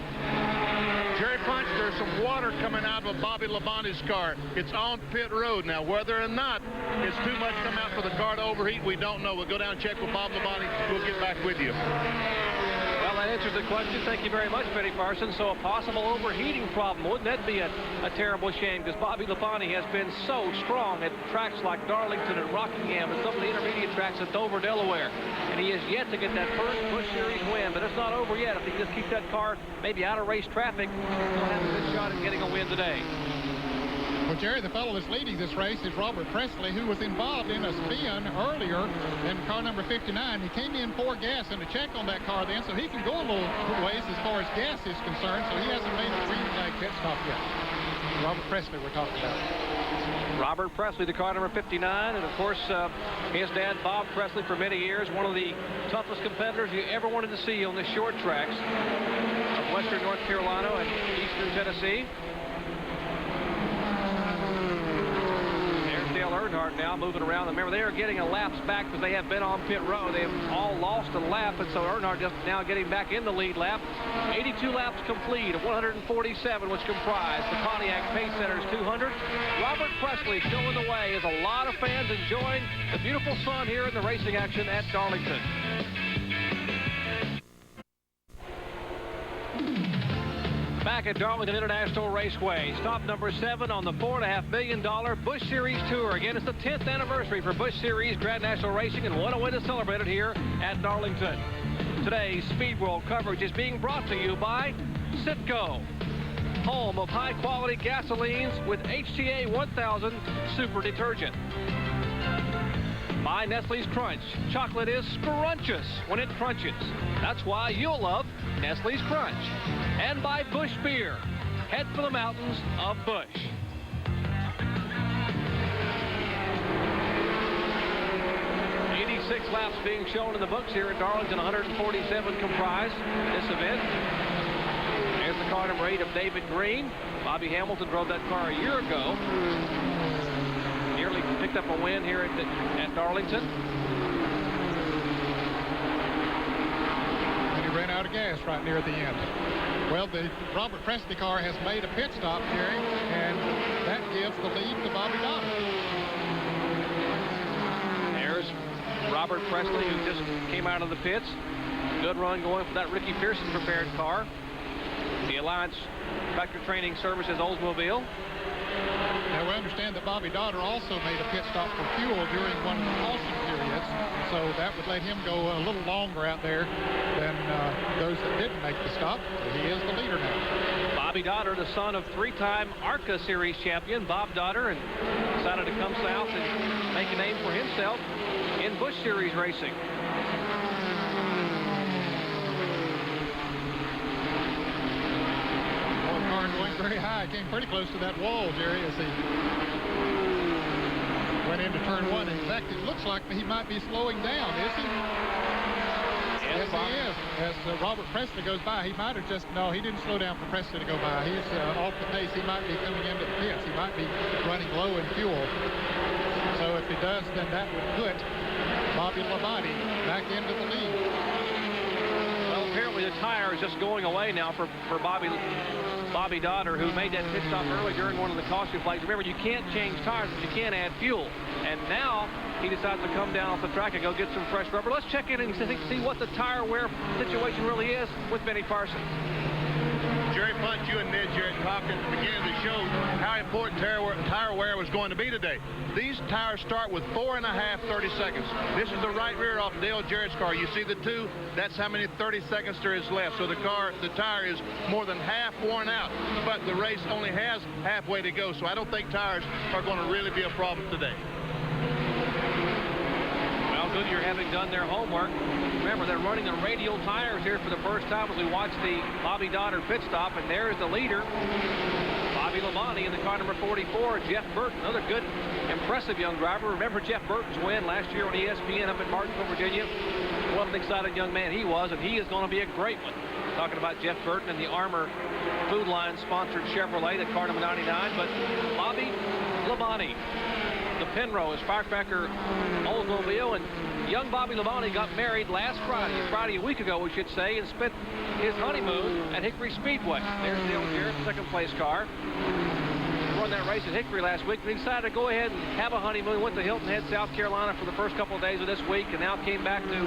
Jerry Punch, there's some water coming out of Bobby Labonte's car. It's on pit road. Now, whether or not it's too much come out for the car to overheat, we don't know. We'll go down and check with Bob Labonte. We'll get back with you. Well, that answers the question. Thank you very much, Benny Parsons. So a possible overheating problem. Wouldn't that be a terrible shame? Because Bobby Labonte has been so strong at tracks like Darlington and Rockingham and some of the intermediate tracks at Dover, Delaware. And he has yet to get that first Busch Series win. But it's not over yet. If he just keeps that car maybe out of race traffic, he'll have a good shot at getting a win today. Well, Jerry, the fellow that's leading this race is Robert Presley, who was involved in a spin earlier in car number 59. He came in for gas and to check on that car then, so he can go a little ways as far as gas is concerned, so he hasn't made the green flag pit stop yet. Robert Presley we're talking about. Robert Presley, the car number 59, and of course his dad Bob Presley for many years, one of the toughest competitors you ever wanted to see on the short tracks of western North Carolina and eastern Tennessee. There's Dale Earnhardt now moving around. Remember, they are getting a laps back because they have been on pit road. They have all lost a lap, and so Earnhardt just now getting back in the lead lap. 82 laps complete of 147, which comprise the Pontiac Pacesetters 200. Robert Presley showing the way as a lot of fans enjoying the beautiful sun here in the racing action at Darlington. Back at Darlington International Raceway. Stop number 7 on the $4.5 million Busch Series Tour. Again, it's the 10th anniversary for Busch Series Grand National Racing, and what a way to celebrate it here at Darlington. Today's Speed World coverage is being brought to you by Citgo, home of high-quality gasolines with HTA 1000 super detergent. By Nestle's Crunch. Chocolate is scrunchous when it crunches. That's why you'll love Nestle's Crunch. And by Busch Beer. Head for the mountains of Busch. Six laps being shown in the books here at Darlington. 147 comprise this event. There's the car number 8 of David Green. Bobby Hamilton drove that car a year ago. Nearly picked up a win here at Darlington. And he ran out of gas right near the end. Well, the Robert Presley car has made a pit stop, Jerry, and that gives the lead to Bobby Donner. Robert Presley, who just came out of the pits. Good run going for that Ricky Pearson prepared car. The Alliance Tractor Training Services Oldsmobile. Now, we understand that Bobby Donner also made a pit stop for fuel during one of the caution periods, so that would let him go a little longer out there than those that didn't make the stop. He is the leader now. Bobby Donner, the son of 3-time ARCA Series champion Bob Donner, and decided to come south and make a name for himself in Busch Series racing. Oh, the car going very high. Came pretty close to that wall, Jerry, as he went into turn 1. In fact, it looks like he might be slowing down, is he? Yes, he is. As Robert Presley goes by, he might have just, no, he didn't slow down for Presley to go by. He's off the pace. He might be coming into the pits. He might be running low in fuel. So if he does, then that would put Bobby Labonte back into the lead. Well, apparently the tire is just going away now for Bobby Donner, who made that pit stop early during one of the caution flags. Remember, you can't change tires, but you can add fuel. And now he decides to come down off the track and go get some fresh rubber. Let's check in and see what the tire wear situation really is with Benny Parsons. Jerry Punch, you and Ned Jarrett talking at the beginning of the show how important tire wear was going to be today. These tires start with 4.5 30 seconds. This is the right rear off Dale Jarrett's car. You see the 2, that's how many 30 seconds there is left. So the tire is more than half worn out, but the race only has halfway to go. So I don't think tires are going to really be a problem today. Well, Goodyear having done their homework. Remember, they're running the radial tires here for the first time as we watch the Bobby Donner pit stop, and there's the leader, Bobby Labonte, in the car number 44, Jeff Burton, another good, impressive young driver. Remember Jeff Burton's win last year on ESPN up in Martinsville, Virginia? What an exciting young man he was, and he is going to be a great one. Talking about Jeff Burton and the Armour Food Line sponsored Chevrolet, the car number 99, but Bobby Labonte, the Penrose Firecracker Oldsmobile, and young Bobby Labonte got married last Friday a week ago, we should say, and spent his honeymoon at Hickory Speedway. There's Dale Jarrett, second place car. Won that race at Hickory last week, and he decided to go ahead and have a honeymoon. Went to Hilton Head, South Carolina for the first couple of days of this week, and now came back to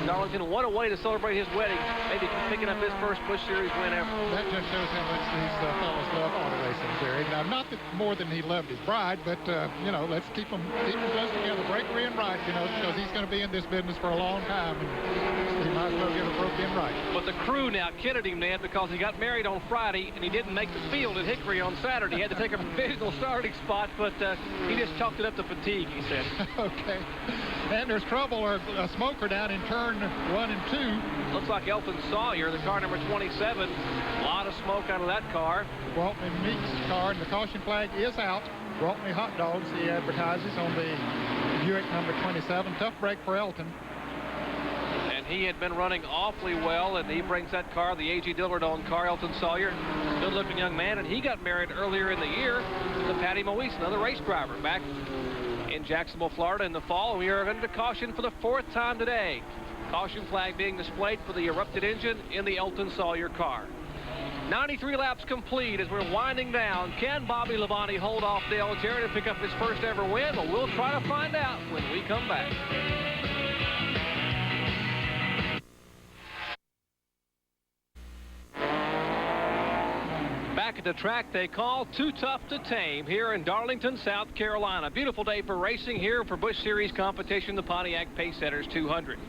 Darlington. What a way to celebrate his wedding, maybe picking up his first Busch Series win ever. That just shows how much these fellas love auto racing, Jerry. Now, not that more than he loved his bride, but, you know, let's keep them close together, breaker in right, you know, because he's going to be in this business for a long time, and he might as well get a broke in right. But the crew now kidded him, Ned, because he got married on Friday, and he didn't make the field at Hickory on Saturday. He had to take a provisional starting spot, but he just chalked it up to fatigue, he said. Okay. And there's trouble or a smoker down in turn 1 and 2. Looks like Elton Sawyer, the car number 27. A lot of smoke out of that car. Waltney Meeks' car, and the caution flag is out. Waltney Hot Dogs, he advertises on the Buick number 27. Tough break for Elton. And he had been running awfully well, and he brings that car, the A.G. Dillard-owned car, Elton Sawyer. Good-looking young man, and he got married earlier in the year to Patty Moise, another race driver, back in Jacksonville, Florida in the fall. We are under caution for the 4th time today. Caution flag being displayed for the erupted engine in the Elton Sawyer car. 93 laps complete as we're winding down. Can Bobby Labonte hold off Dale Jarrett and pick up his first ever win? Well, we'll try to find out when we come back. at the track they call Too Tough to Tame here in Darlington, South Carolina. Beautiful day for racing here for Busch Series competition, the Pontiac Pacesetters 200.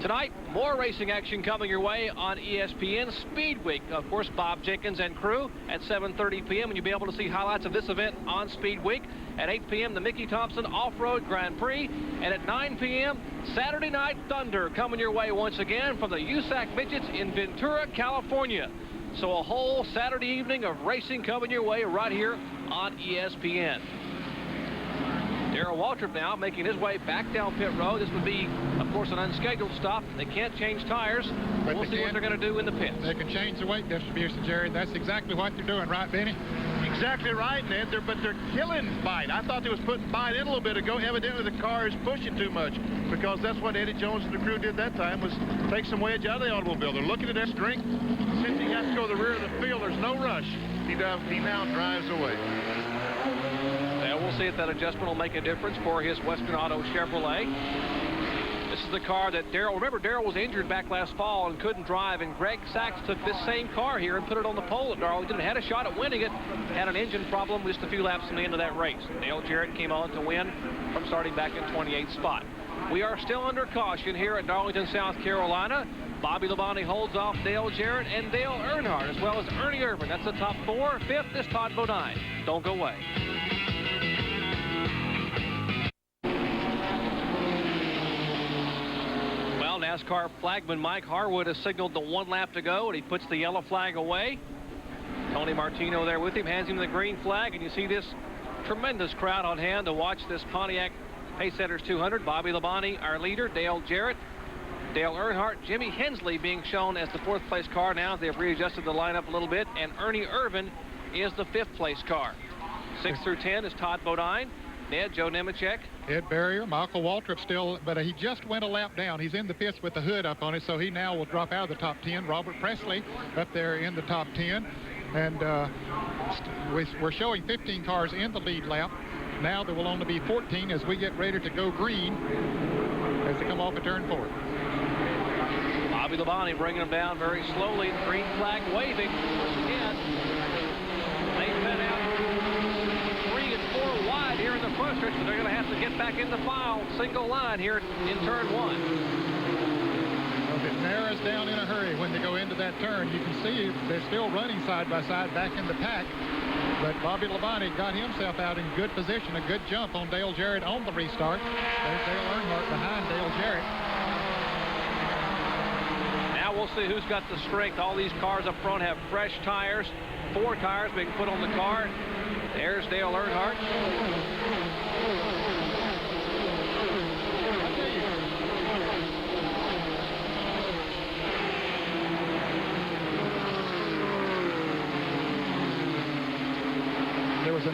Tonight, more racing action coming your way on ESPN Speed Week. Of course, Bob Jenkins and crew at 7:30 p.m. and you'll be able to see highlights of this event on Speed Week. At 8 p.m., the Mickey Thompson Off-Road Grand Prix. And at 9 p.m., Saturday Night Thunder coming your way once again from the USAC Midgets in Ventura, California. So a whole Saturday evening of racing coming your way right here on ESPN. Darrell Waltrip now making his way back down pit road. This would be, of course, an unscheduled stop. They can't change tires. We'll see what they're going to do in the pits. They can change the weight distribution, Jerry. That's exactly what they're doing, right, Benny? Exactly right, Ned. But they're killing bite. I thought they was putting bite in a little bit ago. Evidently, the car is pushing too much, because that's what Eddie Jones and the crew did that time, was take some wedge out of the automobile. They're looking at their strength. Since he has to go to the rear of the field, there's no rush. He now drives away. Well, we'll see if that adjustment will make a difference for his Western Auto Chevrolet. This is the car that remember Darrell was injured back last fall and couldn't drive, and Greg Sachs took this same car here and put it on the pole at Darlington. Had a shot at winning it, had an engine problem just a few laps from the end of that race. Dale Jarrett came on to win from starting back in 28th spot. We are still under caution here at Darlington, South Carolina. Bobby Labonte holds off Dale Jarrett and Dale Earnhardt, as well as Ernie Irvan. That's the top four. Fifth is Todd Bodine. Don't go away. Well, NASCAR flagman Mike Harwood has signaled the 1 lap to go, and he puts the yellow flag away. Tony Martino there with him, hands him the green flag, and you see this tremendous crowd on hand to watch this Pontiac Pacesetters 200. Bobby Labonte, our leader, Dale Jarrett, Dale Earnhardt, Jimmy Hensley being shown as the 4th place car now. They've readjusted the lineup a little bit, and Ernie Irvan is the 5th place car. 6 through 10 is Todd Bodine, Ned, Joe Nemechek, Ed Barrier, Michael Waltrip still, but he just went a lap down. He's in the pits with the hood up on it, so he now will drop out of the top 10. Robert Presley up there in the top 10. And we're showing 15 cars in the lead lap. Now there will only be 14 as we get ready to go green as they come off of turn 4. Bobby Labonte bringing them down very slowly. Green flag waving. Again, they've been out 3 and 4 wide here in the front stretch, but they're going to have to get back in the file. Single line here in turn 1. Well, it narrows down in a hurry when they go into that turn. You can see they're still running side by side back in the pack. But Bobby Labonte got himself out in good position. A good jump on Dale Jarrett on the restart. There's Dale Earnhardt behind Dale Jarrett. Now we'll see who's got the strength. All these cars up front have fresh tires. 4 tires being put on the car. There's Dale Earnhardt. There was a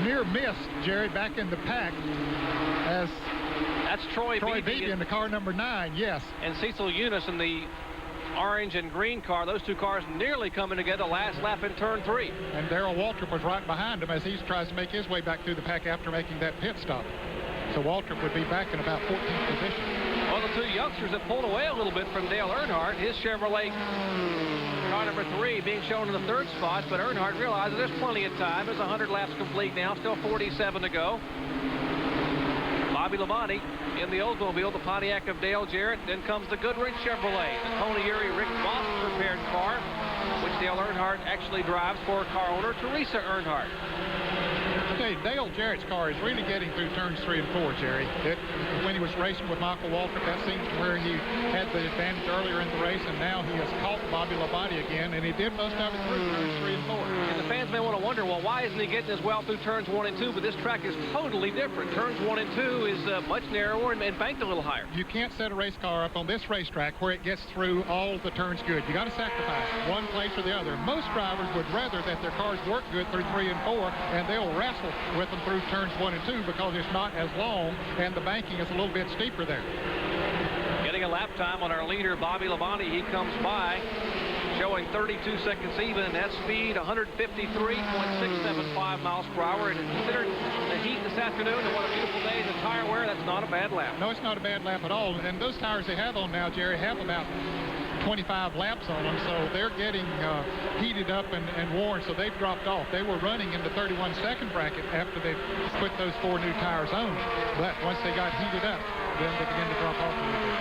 near miss, Jerry, back in the pack as that's Troy Beebe in the car number 9, yes. And Cecil Eunice in the orange and green car. Those 2 cars nearly coming together last lap in turn 3. And Darrell Waltrip was right behind him as he tries to make his way back through the pack after making that pit stop. So Waltrip would be back in about 14th position. Well, the 2 youngsters have pulled away a little bit from Dale Earnhardt. His Chevrolet car number 3 being shown in the 3rd spot, but Earnhardt realizes there's plenty of time. There's 100 laps complete now, still 47 to go. Bobby Labonte in the Oldsmobile, the Pontiac of Dale Jarrett. Then comes the Goodrich Chevrolet, the Tony Erie Rick Moss prepared car, which Dale Earnhardt actually drives for car owner Teresa Earnhardt. Okay, Dale Jarrett's car is really getting through turns 3 and 4, Jerry. When he was racing with Michael Waltrip, that seems to where he had the advantage earlier in the race, and now he has caught Bobby Labonte again, and he did most of it through turns 3 and 4. And the fans may want to wonder, well, why isn't he getting as well through turns 1 and 2? But this track is totally different. Turns 1 and 2 is much narrower and banked a little higher. You can't set a race car up on this racetrack where it gets through all the turns good. You got to sacrifice one place or the other. Most drivers would rather that their cars work good through 3 and 4, and they'll wrestle with them through turns 1 and 2 because it's not as long and the banking is a little bit steeper there. Getting a lap time on our leader, Bobby Labonte. He comes by showing 32 seconds even, and that speed 153.675 miles per hour. And considering the heat this afternoon and what a beautiful day, the tire wear, that's not a bad lap. No, it's not a bad lap at all. And those tires they have on now, Jerry, have about 25 laps on them, so they're getting heated up and worn, so they've dropped off. They were running in the 31-second bracket after they put those 4 new tires on, but once they got heated up, then they began to drop off a little bit.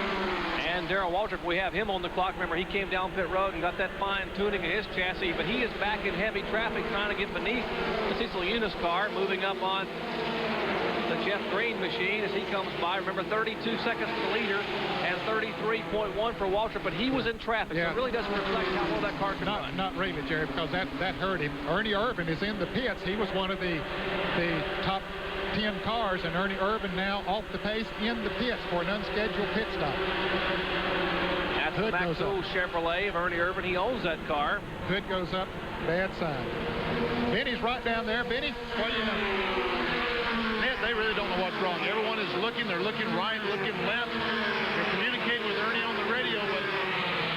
And Darrell Waltrip, we have him on the clock. Remember, he came down pit road and got that fine tuning in his chassis, but he is back in heavy traffic trying to get beneath the Cecil Eunice car, moving up on the Jeff Green machine as he comes by. Remember, 32 seconds for the leader and 33.1 for Waltrip, but he was in traffic, so it really doesn't reflect how well that car can run. Not really, Jerry, because that hurt him. Ernie Irvin is in the pits. He was one of the top 10 cars, and Ernie Irvin now off the pace in the pits for an unscheduled pit stop. That's the Maxwell Chevrolet of Ernie Irvin. He owns that car. Hood goes up, bad sign. Benny's right down there. Benny, what do you know? They really don't know what's wrong. Everyone is looking. They're looking right, looking left. They're communicating with Ernie on the radio, but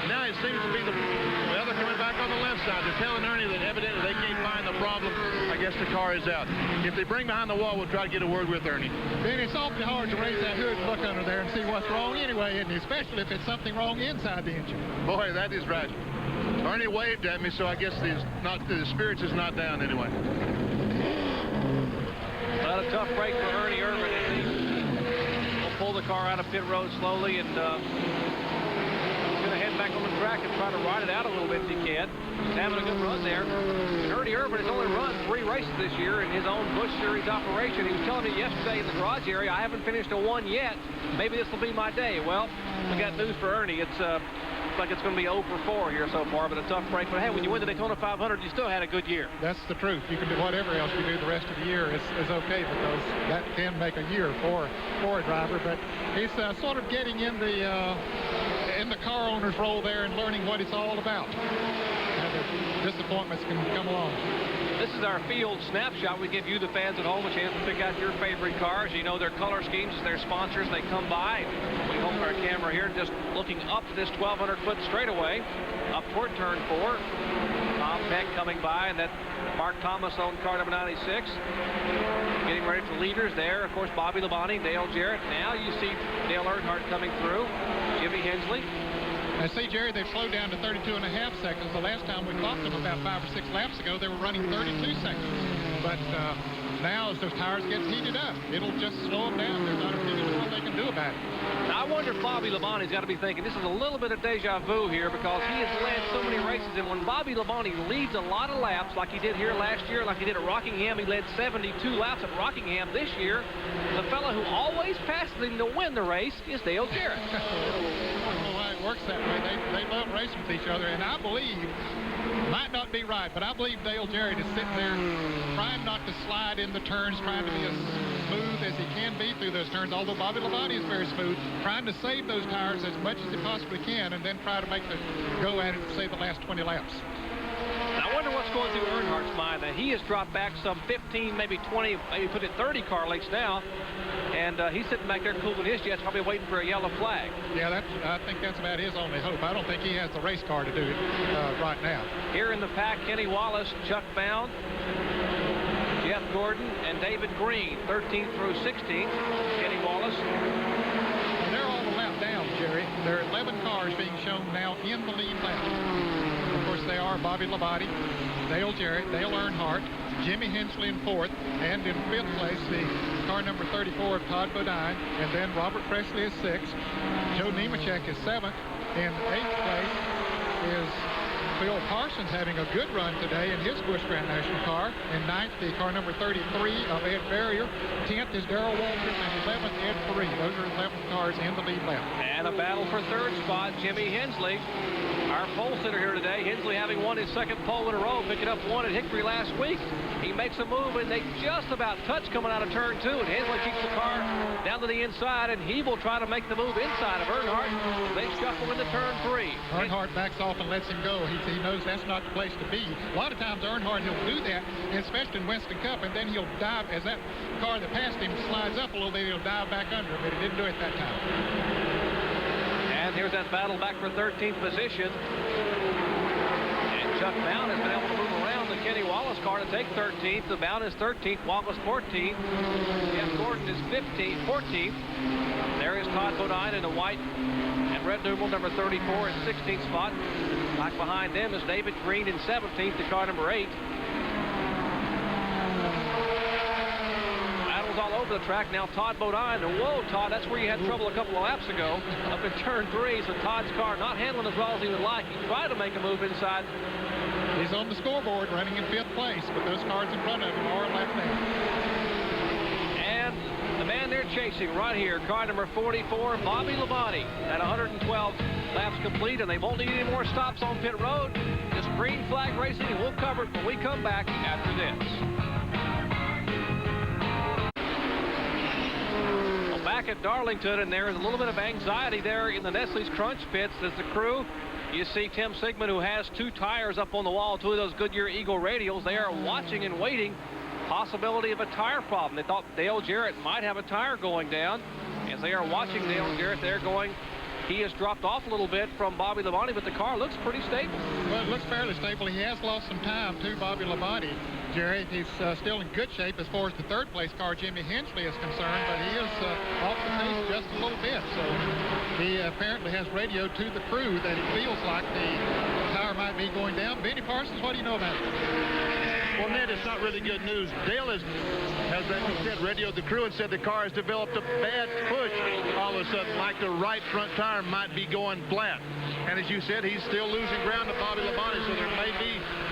now it seems to be well, they're coming back on the left side. They're telling Ernie that evidently they can't find the problem. I guess the car is out. If they bring behind the wall, we'll try to get a word with Ernie. Ben, it's awfully hard to raise that hood and look under there and see what's wrong anyway, isn't it? Especially if it's something wrong inside the engine. Boy, that is right. Ernie waved at me, so I guess the spirits is not down anyway. Not a tough break for Ernie Irvin. He'll pull the car out of pit road slowly and he's going to head back on the track and try to ride it out a little bit if he can. He's having a good run there. And Ernie Irvin has only run 3 races this year in his own Busch Series operation. He was telling me yesterday in the garage area, I haven't finished a 1 yet. Maybe this will be my day. Well, we got news for Ernie. It's like it's going to be 0 for 4 here so far, but a tough break. But hey, when you win the Daytona 500, you still had a good year. That's the truth. You can do whatever else you do the rest of the year is okay, because that can make a year for a driver. But he's sort of getting in the car owner's role there and learning what it's all about. And the disappointments can come along. This is our field snapshot. We give you, the fans at home, a chance to pick out your favorite cars. You know their color schemes, their sponsors. They come by. We hold our camera here just looking up this 1,200-foot straightaway, up toward turn 4. Tom Peck coming by, and that Mark Thomas owned car number 96. Getting ready for leaders there. Of course, Bobby Labonte, Dale Jarrett. Now you see Dale Earnhardt coming through. Jimmy Hensley. And see, Jerry, they've slowed down to 32.5 seconds. The last time we clocked them about 5 or 6 laps ago, they were running 32 seconds. But now, as those tires get heated up, it'll just slow them down. There's not a thing they can do about it. Now, I wonder if Bobby Labonte's got to be thinking this is a little bit of deja vu here, because he has led so many races, and when Bobby Labonte leads a lot of laps like he did here last year, like he did at Rockingham, he led 72 laps at Rockingham this year. The fellow who always passes him to win the race is Dale Jarrett. I don't know why it works that way. They love racing with each other, and I believe, might not be right, but I believe Dale Jarrett is sitting there trying not to slide in the turns, trying to be as smooth as he can be through those turns, although Bobby Labonte is very smooth, trying to save those tires as much as he possibly can, and then try to make the go at it to save the last 20 laps. I wonder what's going through Earnhardt's mind. That he has dropped back some 15, maybe 20, maybe put it 30 car lengths now, and he's sitting back there cooling his jets, probably waiting for a yellow flag. Yeah, I think that's about his only hope. I don't think he has the race car to do it right now. Here in the pack, Kenny Wallace, Chuck Bound, Jeff Gordon, and David Green, 13th through 16th. Kenny Wallace. And they're all the lap down, Jerry. There are 11 cars being shown now in the lead lap. Of course, they are Bobby Labonte, Dale Jarrett, Dale Earnhardt, Jimmy Hensley in 4th, and in 5th place, the car number 34 of Todd Bodine, and then Robert Presley is 6th, Joe Nemechek is 7th, in 8th place is Phil Parsons having a good run today in his Busch Grand National car. In 9th, the car number 33 of Ed Farrier. 10th is Darrell Waltrip, and 11th, Ed Faree. Those are 11 cars in the lead lap. And a battle for 3rd spot, Jimmy Hensley. Our pole sitter here today, Hensley having won his 2nd pole in a row, picking up 1 at Hickory last week. He makes a move, and they just about touch coming out of turn 2, and Hensley keeps the car down to the inside, and he will try to make the move inside of Earnhardt. They shuffle into turn 3. Earnhardt backs off and lets him go. He knows that's not the place to be. A lot of times Earnhardt, he'll do that, especially in Winston Cup, and then he'll dive, as that car that passed him slides up a little bit, he'll dive back under him, but he didn't do it that time. And here's that battle back for 13th position. And Chuck Bound has been able to move around the Kenny Wallace car to take 13th. The Bound is 13th, Wallace 14th. Jeff Gordon is 14th. There is Todd Bodine in the white and red numeral number 34 in 16th spot. Back behind them is David Green in 17th, the car number 8. Battles all over the track now. Todd Bodine. Whoa, Todd, that's where you had trouble a couple of laps ago up in turn 3. So Todd's car not handling as well as he would like. He tried to make a move inside. He's on the scoreboard running in 5th place, but those cars in front of him are left down. And the man they're chasing right here, car number 44, Bobby Labonte, at 112 laps complete, and they won't need any more stops on pit road. Just green flag racing, and we'll cover it when we come back after this. Well, back at Darlington, and there is a little bit of anxiety there in the Nestle's Crunch pits as the crew. You see Tim Sigmund, who has 2 tires up on the wall, 2 of those Goodyear Eagle radials. They are watching and waiting. Possibility of a tire problem. They thought Dale Jarrett might have a tire going down. As they are watching Dale Jarrett, they're going. He has dropped off a little bit from Bobby Labonte, but the car looks pretty stable. Well, it looks fairly stable. He has lost some time to Bobby Labonte. Jerry, he's still in good shape as far as the 3rd place car, Jimmy Hensley, is concerned, but he is off the pace just a little bit. So he apparently has radioed to the crew that it feels like the tire might be going down. Benny Parsons, what do you know about it? Well, Ned, it's not really good news. Dale has as he said, radioed the crew and said the car has developed a bad push all of a sudden, like the right front tire might be going flat. And as you said, he's still losing ground to Bobby Labonte, so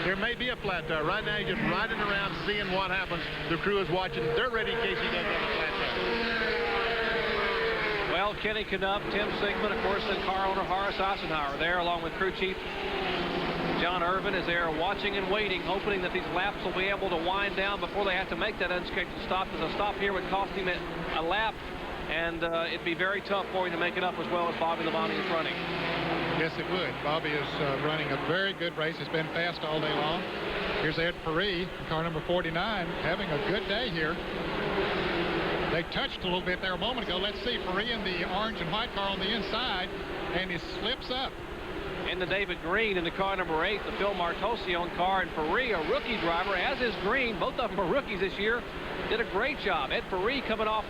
there may be a flat tire. Right now, he's just riding around, seeing what happens. The crew is watching. They're ready in case he does have a flat tire. Well, Kenny Knupp, Tim Sigmund, of course, and car owner Horace Eisenhower there, along with crew chief John Irvin, is there watching and waiting, hoping that these laps will be able to wind down before they have to make that unscheduled stop, because a stop here would cost him a lap, and it'd be very tough for him to make it up as well as Bobby Labonte is running. Yes, it would. Bobby is running a very good race. It's been fast all day long. Here's Ed Perry, car number 49, having a good day here. They touched a little bit there a moment ago. Let's see, Perry in the orange and white car on the inside, and he slips up. And the David Green in the car number 8, the Phil Martosione car, and Perry, a rookie driver, as is Green. Both of them are rookies this year. Did a great job. Ed Perry coming off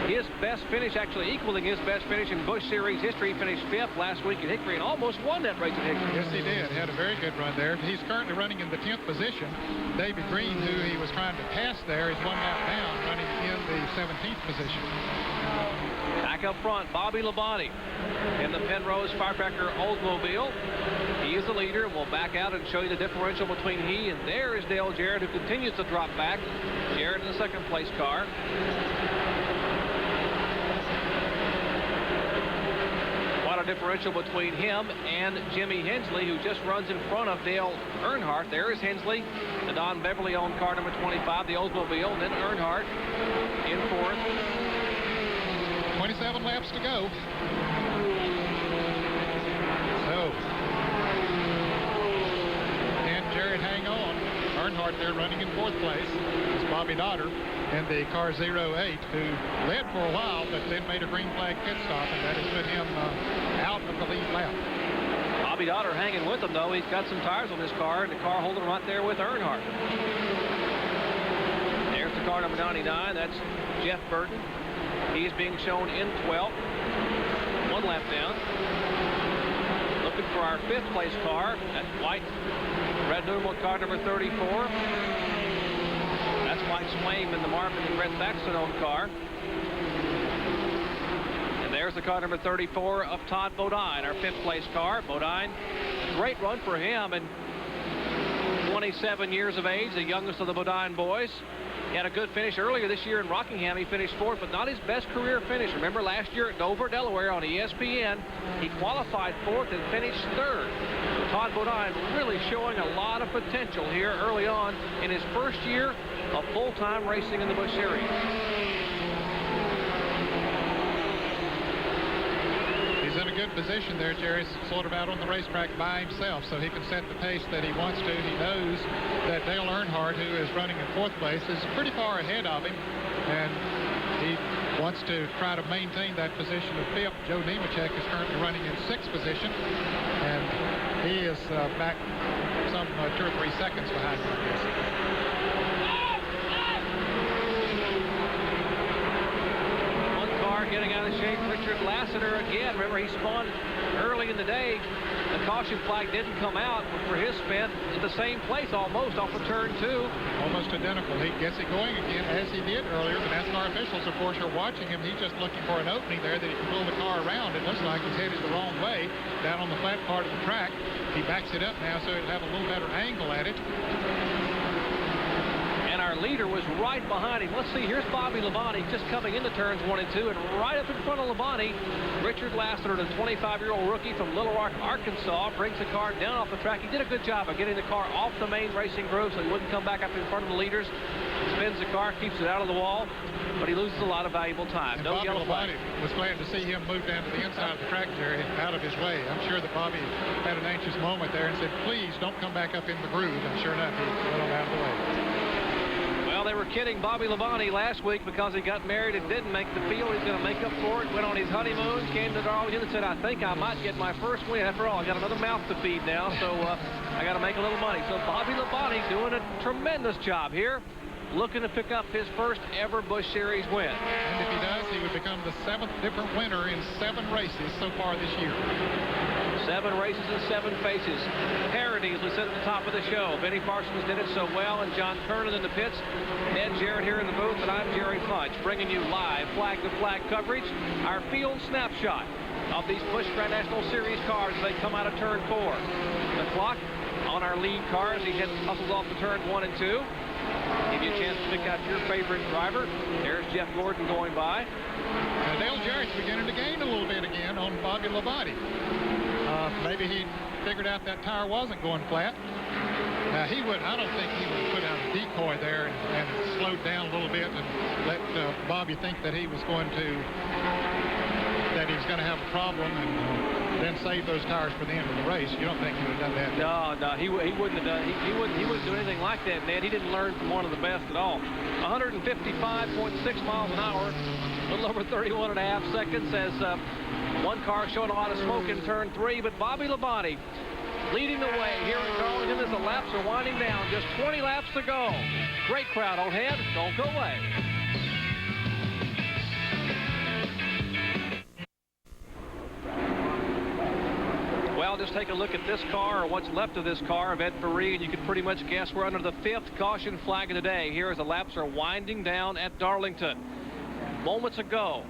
his best finish, actually equaling his best finish in Busch Series history. He finished 5th last week at Hickory and almost won that race at Hickory. Yes, he did. Had a very good run there. He's currently running in the 10th position. David Green, who he was trying to pass there, is 1 lap down, running in the 17th position. Back up front, Bobby Labonte in the Penrose Firecracker Oldsmobile. He is the leader, and we'll back out and show you the differential between he and there is Dale Jarrett, who continues to drop back. Jarrett in the 2nd place car. What a differential between him and Jimmy Hensley, who just runs in front of Dale Earnhardt. There is Hensley, the Don Beverly-owned car number 25, the Oldsmobile, and then Earnhardt in 4th. 27 laps to go. So, can Jarrett hang on? Earnhardt there running in 4th place. It's Bobby Dotter in the car 08, who led for a while, but then made a green flag pit stop, and that has put him out of the lead lap. Bobby Dotter hanging with him, though. He's got some tires on his car, and the car holding right there with Earnhardt. There's the car number 99. That's Jeff Burton. He's being shown in 12th, 1 lap down. Looking for our 5th place car, that white red numeral car number 34. That's Mike Swaim in the Marvin and Brett Thaxton-owned car. And there's the car number 34 of Todd Bodine, our 5th place car. Bodine, great run for him, and 27 years of age, the youngest of the Bodine boys. He had a good finish earlier this year in Rockingham. He finished 4th, but not his best career finish. Remember last year at Dover, Delaware on ESPN, he qualified 4th and finished 3rd. Todd Bodine really showing a lot of potential here early on in his first year of full-time racing in the Busch Series. He's in a good position there, Jerry, sort of out on the racetrack by himself, so he can set the pace that he wants to. He knows that Dale Earnhardt, who is running in 4th place, is pretty far ahead of him, and he wants to try to maintain that position of 5th. Joe Nemechek is currently running in 6th position, and he is back some 2 or 3 seconds behind him, I guess. getting out of shape. Richard Lassiter again. Remember, he spun early in the day. The caution flag didn't come out for his spin in the same place almost off of turn 2. Almost identical. He gets it going again as he did earlier. The NASCAR officials, of course, are watching him. He's just looking for an opening there that he can pull the car around. It looks like he's headed the wrong way down on the flat part of the track. He backs it up now so it'll have a little better angle at it. And our leader was right behind him. Let's see, here's Bobby Labonte just coming into turns 1 and 2, and right up in front of Labonte, Richard Lassiter, the 25-year-old rookie from Little Rock, Arkansas, brings the car down off the track. He did a good job of getting the car off the main racing groove so he wouldn't come back up in front of the leaders. Spins the car, keeps it out of the wall, but he loses a lot of valuable time. No yellow flag. Was glad to see him move down to the inside of the track, Jerry, out of his way. I'm sure that Bobby had an anxious moment there and said, please don't come back up in the groove. And sure enough, he went on out of the way. Well, they were kidding Bobby Labonte last week because he got married and didn't make the field. He's going to make up for it. Went on his honeymoon, came to Darlington and said, I think I might get my first win. After all, I got another mouth to feed now, so I got to make a little money. So Bobby Labonte doing a tremendous job here, looking to pick up his first ever Busch Series win. And if he does, he would become the 7th different winner in 7 races so far this year. 7 races and 7 faces. Parody, as we said at the top of the show. Benny Parsons did it so well, and John Kernan in the pits. Ed Jarrett here in the booth, and I'm Jerry Punch, bringing you live flag-to-flag coverage. Our field snapshot of these Busch Grand National Series cars as they come out of turn 4. The clock on our lead cars. He hustles off the turn 1 and 2. Give you a chance to pick out your favorite driver. There's Jeff Gordon going by. Dale Jarrett's beginning to gain a little bit again on Bobby Labonte. Maybe he figured out that tire wasn't going flat. I don't think he would put out a decoy there and slowed down a little bit and let Bobby think that he was going to have a problem and then save those tires for the end of the race. You don't think he would have done that? No, he wouldn't have done. He wouldn't do anything like that, Ned. He didn't learn from one of the best at all. 155.6 miles an hour, a little over 31 and a half seconds as one car showing a lot of smoke in turn 3, but Bobby Labonte leading the way here in Darlington as the laps are winding down. Just 20 laps to go. Great crowd on hand. Don't go away. Well, just take a look at this car, or what's left of this car of Ed Ferree, and you can pretty much guess we're under the 5th caution flag of the day here as the laps are winding down at Darlington. Moments ago,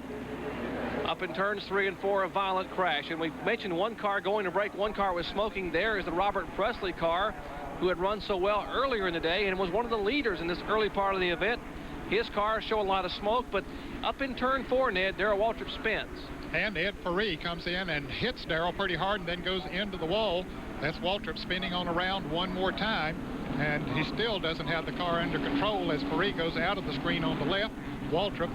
up in turns 3 and 4, a violent crash. And we mentioned one car going to break, one car was smoking. There is the Robert Presley car, who had run so well earlier in the day and was one of the leaders in this early part of the event. His car showing a lot of smoke, but up in turn 4, Ned, Darrell Waltrip spins. And Ed Ferree comes in and hits Darrell pretty hard and then goes into the wall. That's Waltrip spinning on around one more time. And he still doesn't have the car under control as Ferree goes out of the screen on the left. Waltrip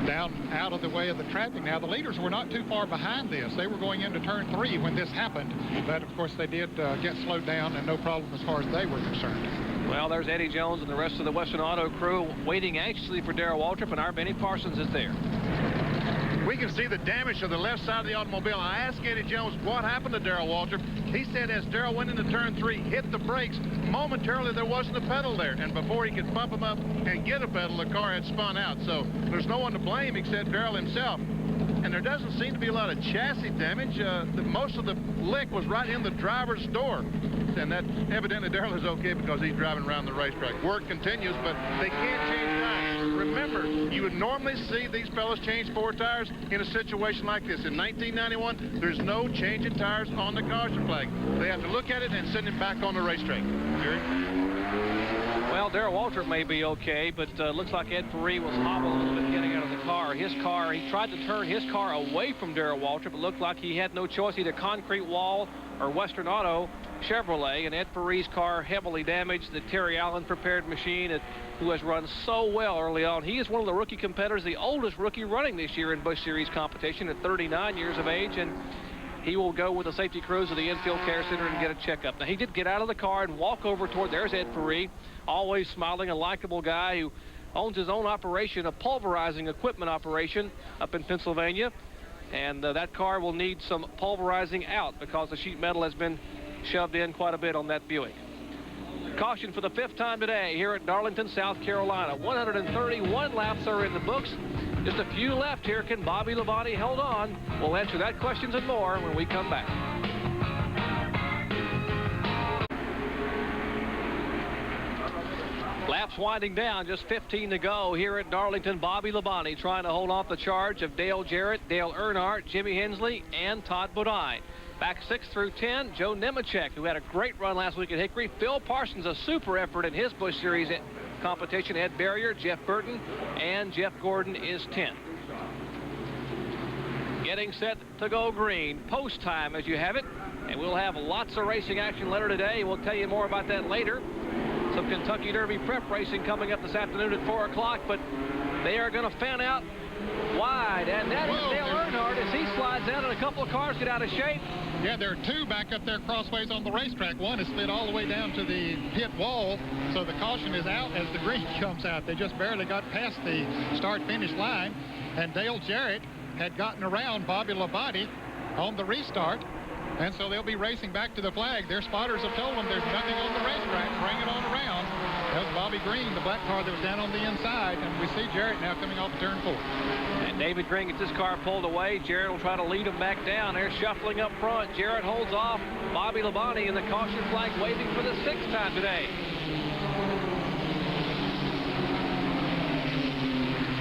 down out of the way of the traffic. Now, the leaders were not too far behind this. They were going into turn 3 when this happened. But, of course, they did get slowed down and no problem as far as they were concerned. Well, there's Eddie Jones and the rest of the Western Auto crew waiting anxiously for Darrell Waltrip, and our Benny Parsons is there. We can see the damage to the left side of the automobile. I asked Eddie Jones what happened to Darrell Waltrip. He said as Darrell went into turn 3, hit the brakes, momentarily there wasn't a pedal there. And before he could bump him up and get a pedal, the car had spun out. So there's no one to blame except Darrell himself. And there doesn't seem to be a lot of chassis damage. Most of the lick was right in the driver's door. And that evidently Darrell is okay because he's driving around the racetrack. Work continues, but they can't change tires. Remember, you would normally see these fellas change 4 tires in a situation like this. In 1991, there's no change in tires on the caution flag. They have to look at it and send him back on the racetrack. Jerry? Well, Darrell Waltrip may be okay, but looks like Ed Ferree was hobbled a little bit getting out of the car. His car, he tried to turn his car away from Darrell Waltrip. It looked like he had no choice, either concrete wall or Western Auto Chevrolet, and Ed Ferree's car heavily damaged. The Terry Allen prepared machine, who has run so well early on. He is one of the rookie competitors, the oldest rookie running this year in Busch Series competition at 39 years of age, and he will go with the safety crews of the infield care center and get a checkup. Now, he did get out of the car and walk over toward, there's Ed Ferree, always smiling, a likable guy who owns his own operation, a pulverizing equipment operation up in Pennsylvania. And that car will need some pulverizing out because the sheet metal has been shoved in quite a bit on that Buick. Caution for the 5th time today here at Darlington, South Carolina. 131 laps are in the books. Just a few left here. Can Bobby Labonte hold on? We'll answer that questions and more when we come back. Laps winding down, just 15 to go here at Darlington. Bobby Labonte trying to hold off the charge of Dale Jarrett, Dale Earnhardt, Jimmy Hensley, and Todd Bodine. Back 6 through 10, Joe Nemechek, who had a great run last week at Hickory. Phil Parsons, a super effort in his Busch Series competition. Ed Barrier, Jeff Burton, and Jeff Gordon is 10th. Getting set to go green. Post time as you have it. And we'll have lots of racing action later today. We'll tell you more about that later. Some Kentucky Derby prep racing coming up this afternoon at 4 o'clock. But they are going to fan out wide. And that is Dale Earnhardt as he slides down and a couple of cars get out of shape. Yeah, there are two back up there crossways on the racetrack. One is slid all the way down to the pit wall, so the caution is out as the green comes out. They just barely got past the start-finish line, and Dale Jarrett had gotten around Bobby Labonte on the restart, and so they'll be racing back to the flag. Their spotters have told them there's nothing on the racetrack. Bring it on around. That was Bobby Green, the black car that was down on the inside, and we see Jarrett now coming off turn 4. And David Green gets his car pulled away. Jarrett will try to lead him back down. They're shuffling up front. Jarrett holds off Bobby Labonte, and the caution flag waving for the 6th time today.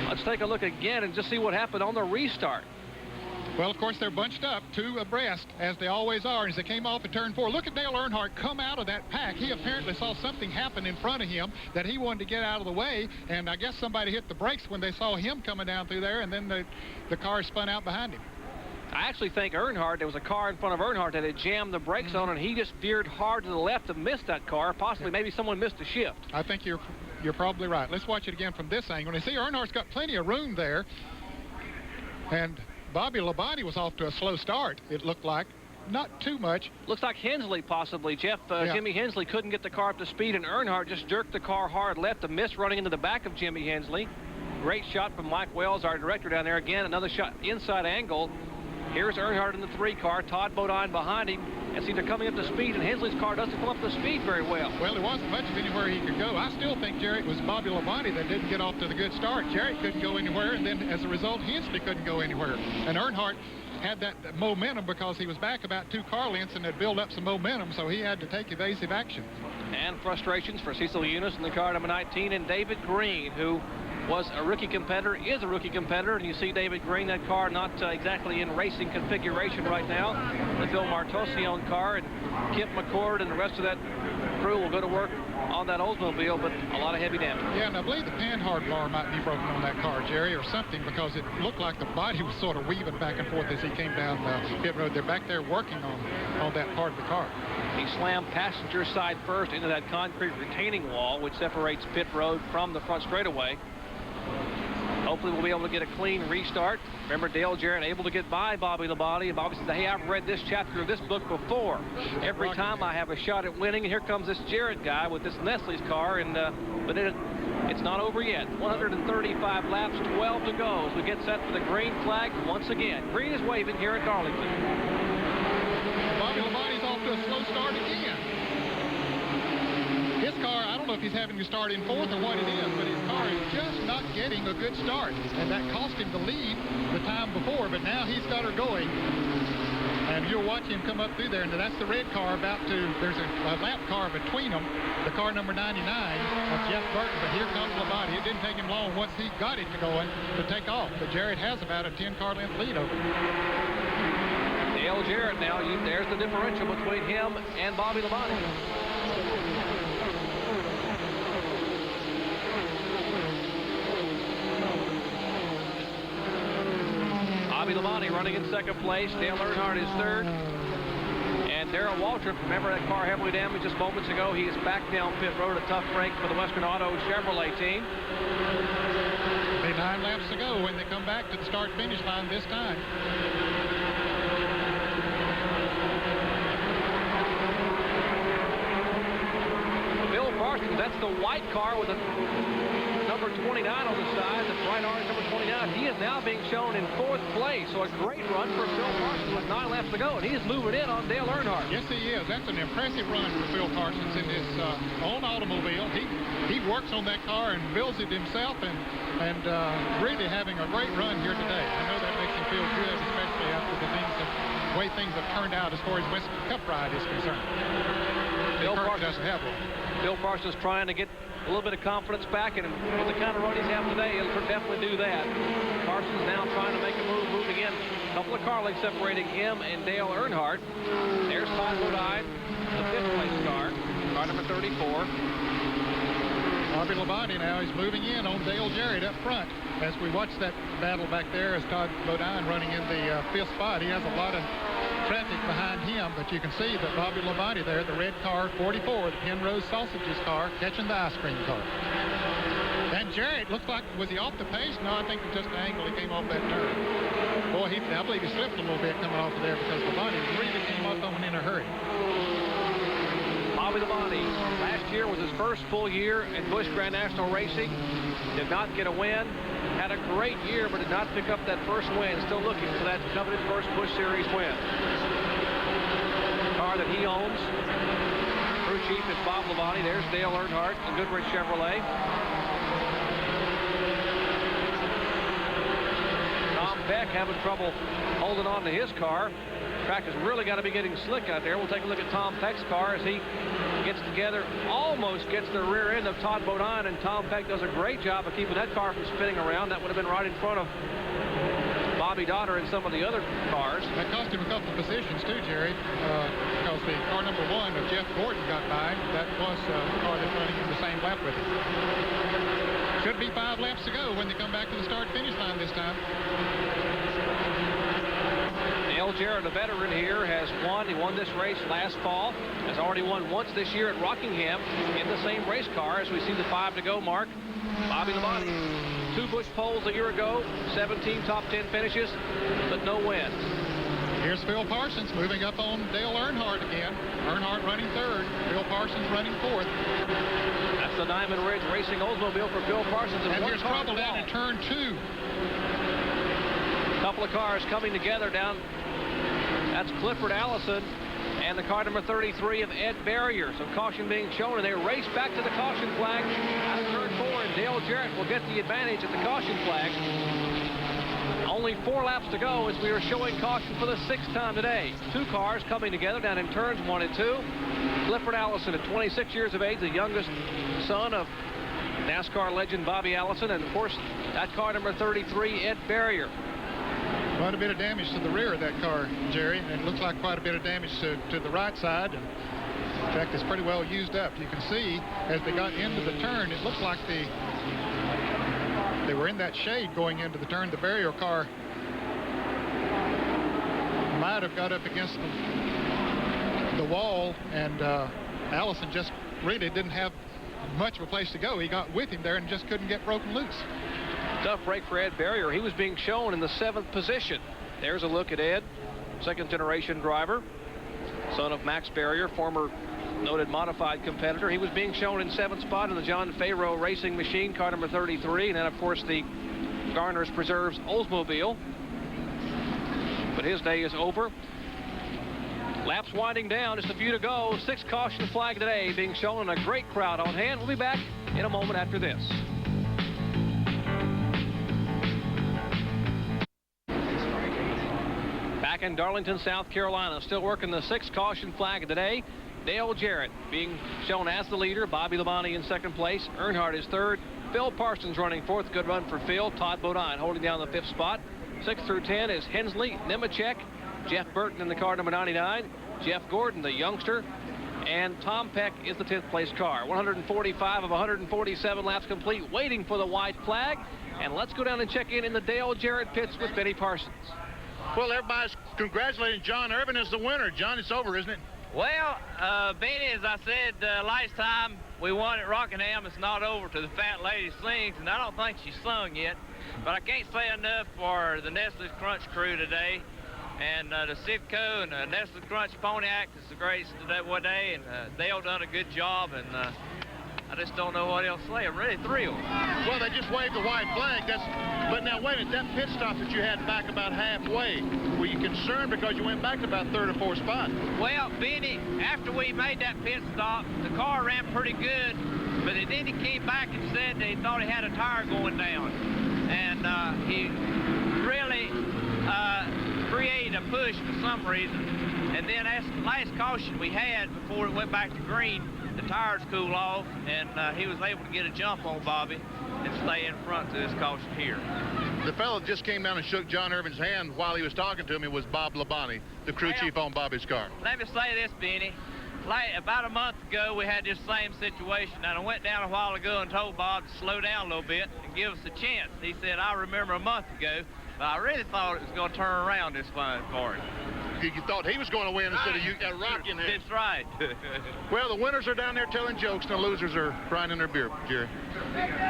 Let's take a look again and just see what happened on the restart. Well, of course, they're bunched up, 2 abreast, as they always are, as they came off of turn 4. Look at Dale Earnhardt come out of that pack. He apparently saw something happen in front of him that he wanted to get out of the way, and I guess somebody hit the brakes when they saw him coming down through there, and then the car spun out behind him. I actually think Earnhardt, there was a car in front of Earnhardt that had jammed the brakes on, and he just veered hard to the left and missed that car. Possibly, maybe someone missed a shift. I think you're probably right. Let's watch it again from this angle. And you see Earnhardt's got plenty of room there, and Bobby Labonte was off to a slow start, it looked like. Not too much. Looks like Hensley possibly, Jeff. Jimmy Hensley couldn't get the car up to speed, and Earnhardt just jerked the car hard left to miss running into the back of Jimmy Hensley. Great shot from Mike Wells, our director down there. Again, another shot inside angle. Here's Earnhardt in the 3 car, Todd Bodine behind him. And see, they're coming up to speed, and Hensley's car doesn't come up to speed very well. Well, there wasn't much of anywhere he could go. I still think Jarrett was Bobby Labonte that didn't get off to the good start. Jarrett couldn't go anywhere, and then as a result, Hensley couldn't go anywhere. And Earnhardt had that momentum because he was back about 2 car lengths and had built up some momentum, so he had to take evasive action. And frustrations for Cecil Eunice in the car number 19, and David Green, who was a rookie competitor, is a rookie competitor, and you see David Green, that car not exactly in racing configuration right now. The Phil Martosione car, and Kip McCord and the rest of that crew will go to work on that Oldsmobile, but a lot of heavy damage. Yeah, and I believe the panhard bar might be broken on that car, Jerry, or something, because it looked like the body was sort of weaving back and forth as he came down the pit road. They're back there working on that part of the car. He slammed passenger side first into that concrete retaining wall, which separates pit road from the front straightaway. Hopefully we'll be able to get a clean restart. Remember, Dale Jarrett able to get by Bobby Labonte. Bobby said, hey, I've read this chapter of this book before. Every time I have a shot at winning, and here comes this Jarrett guy with this Nestle's car, and but it's not over yet. 135 laps, 12 to go as we get set for the green flag once again. Green is waving here at Darlington. Bobby Labonte's off to a slow start again. His car, I don't know if he's having to start in 4th or what it is, but his car is just not getting a good start. And that cost him the lead the time before, but now he's got her going. And you'll watch him come up through there, and that's the red car there's a lap car between them, the car number 99 of Jeff Burton, but here comes Labonte. It didn't take him long once he got it going to take off, but Jarrett has about a 10-car length lead over him. Dale Jarrett now, there's the differential between him and Bobby Labonte. Bobby Labonte running in 2nd place. Dale Earnhardt is 3rd. And Darrell Waltrip, remember that car heavily damaged just moments ago. He is back down pit road, a tough break for the Western Auto Chevrolet team. 9 laps to go when they come back to the start-finish line this time. Bill Parsons, that's the white car with a number 29 on the side, the bright orange number 29. He is now being shown in 4th place. So a great run for Phil Parsons with 9 laps to go, and he's moving in on Dale Earnhardt. Yes, he is. That's an impressive run for Phil Parsons in his own automobile. He works on that car and builds it himself, and really having a great run here today. I know that makes him feel good, especially after the way things have turned out as far as West Cup ride is concerned. Bill Parsons doesn't have one. Bill Parsons trying to get a little bit of confidence back, and with the kind of run he's having today, he'll definitely do that. Parsons now trying to make a move, moving in. A couple of car lengths separating him and Dale Earnhardt. There's Todd Bodine, the 5th place car number 34. Bobby Labonte now is moving in on Dale Jarrett up front. As we watch that battle back there, as Todd Bodine running in the 5th spot, he has a lot of traffic behind him, but you can see that Bobby Labonte there, the red car 44, the Penrose Sausages car, catching the ice cream car. And Jarrett looks like, was he off the pace? No, I think it's just the angle he came off that turn. Boy, I believe he slipped a little bit coming off of there because Labonte really came off on in a hurry. Bobby Labonte, last year was his first full year in Busch Grand National Racing. Did not get a win. Had a great year, but did not pick up that first win. Still looking for that coveted first Busch Series win. Car that he owns. Crew chief is Bob Labonte. There's Dale Earnhardt, the Goodrich Chevrolet. Tom Peck having trouble holding on to his car. Track has really got to be getting slick out there. We'll take a look at Tom Peck's car as he gets together, almost gets the rear end of Todd Bodine, and Tom Peck does a great job of keeping that car from spinning around. That would have been right in front of Bobby Dotter and some of the other cars. That cost him a couple of positions too, Jerry, because the car number 1 of Jeff Gordon got by. That was the car that's running in the same lap with him. Should be 5 laps to go when they come back to the start-finish line this time. Dale Jarrett, a veteran here, has won. He won this race last fall. Has already won once this year at Rockingham in the same race car as we see the 5 to go mark. Bobby Labonte, 2 Busch poles a year ago, 17 top 10 finishes, but no wins. Here's Phil Parsons moving up on Dale Earnhardt again. Earnhardt running 3rd, Phil Parsons running 4th. That's the Diamond Ridge Racing Oldsmobile for Phil Parsons. And here's trouble down in turn 2. A couple of cars coming together down. That's Clifford Allison and the car number 33 of Ed Barrier. Some caution being shown, and they race back to the caution flag out of turn 4, and Dale Jarrett will get the advantage at the caution flag. Only 4 laps to go as we are showing caution for the 6th time today. 2 cars coming together down in turns 1 and 2. Clifford Allison at 26 years of age, the youngest son of NASCAR legend Bobby Allison, and of course that car number 33, Ed Barrier. Quite a bit of damage to the rear of that car, Jerry, and it looks like quite a bit of damage to the right side. And the track is pretty well used up. You can see as they got into the turn, it looks like they were in that shade going into the turn. The Barrier car might have got up against the wall, and Allison just really didn't have much of a place to go. He got with him there and just couldn't get broken loose. Tough break for Ed Barrier. He was being shown in the 7th position. There's a look at Ed, 2nd generation driver, son of Max Barrier, former noted modified competitor. He was being shown in 7th spot in the John Fayroe Racing Machine, car number 33, and then of course the Garner's Preserves Oldsmobile. But his day is over. Laps winding down, just a few to go. 6th caution flag today being shown, and a great crowd on hand. We'll be back in a moment after this. Back in Darlington, South Carolina, still working the 6th caution flag of the day. Dale Jarrett being shown as the leader. Bobby Labonte in 2nd place. Earnhardt is 3rd. Phil Parsons running 4th. Good run for Phil. Todd Bodine holding down the 5th spot. 6 through 10 is Hensley, Nemechek, Jeff Burton in the car number 99. Jeff Gordon, the youngster. And Tom Peck is the 10th place car. 145 of 147 laps complete, waiting for the white flag. And let's go down and check in the Dale Jarrett pits with Benny Parsons. Well, everybody's congratulating John Irvin as the winner. John, it's over, isn't it? Well, Benny, as I said last time we won at Rockingham, it's not over till the fat lady sings, and I don't think she sung yet. But I can't say enough for the Nestle Crunch crew today, and the Sitco and the Nestle Crunch Pontiac is the greatest of that one day, and Dale done a good job, and I just don't know what else to say. I'm really thrilled. Well, they just waved the white flag. But now, wait a minute, that pit stop that you had back about halfway, were you concerned because you went back to about third or fourth spot? Well, Benny, after we made that pit stop, the car ran pretty good, but then he came back and said that he thought he had a tire going down. And he really created a push for some reason. And then that's the last caution we had before it went back to green. The tires cooled off, and he was able to get a jump on Bobby and stay in front to this caution here. The fellow that just came down and shook John Irvin's hand while he was talking to me was Bob Labonte, the crew chief on Bobby's car. Let me say this, Benny. About a month ago, we had this same situation, and I went down a while ago and told Bob to slow down a little bit and give us a chance. He said, I remember a month ago, but I really thought it was going to turn around this fine for him. You thought he was going to win instead of you got rocked in there. That's right. Well, the winners are down there telling jokes, and the losers are grinding their beer, Jerry.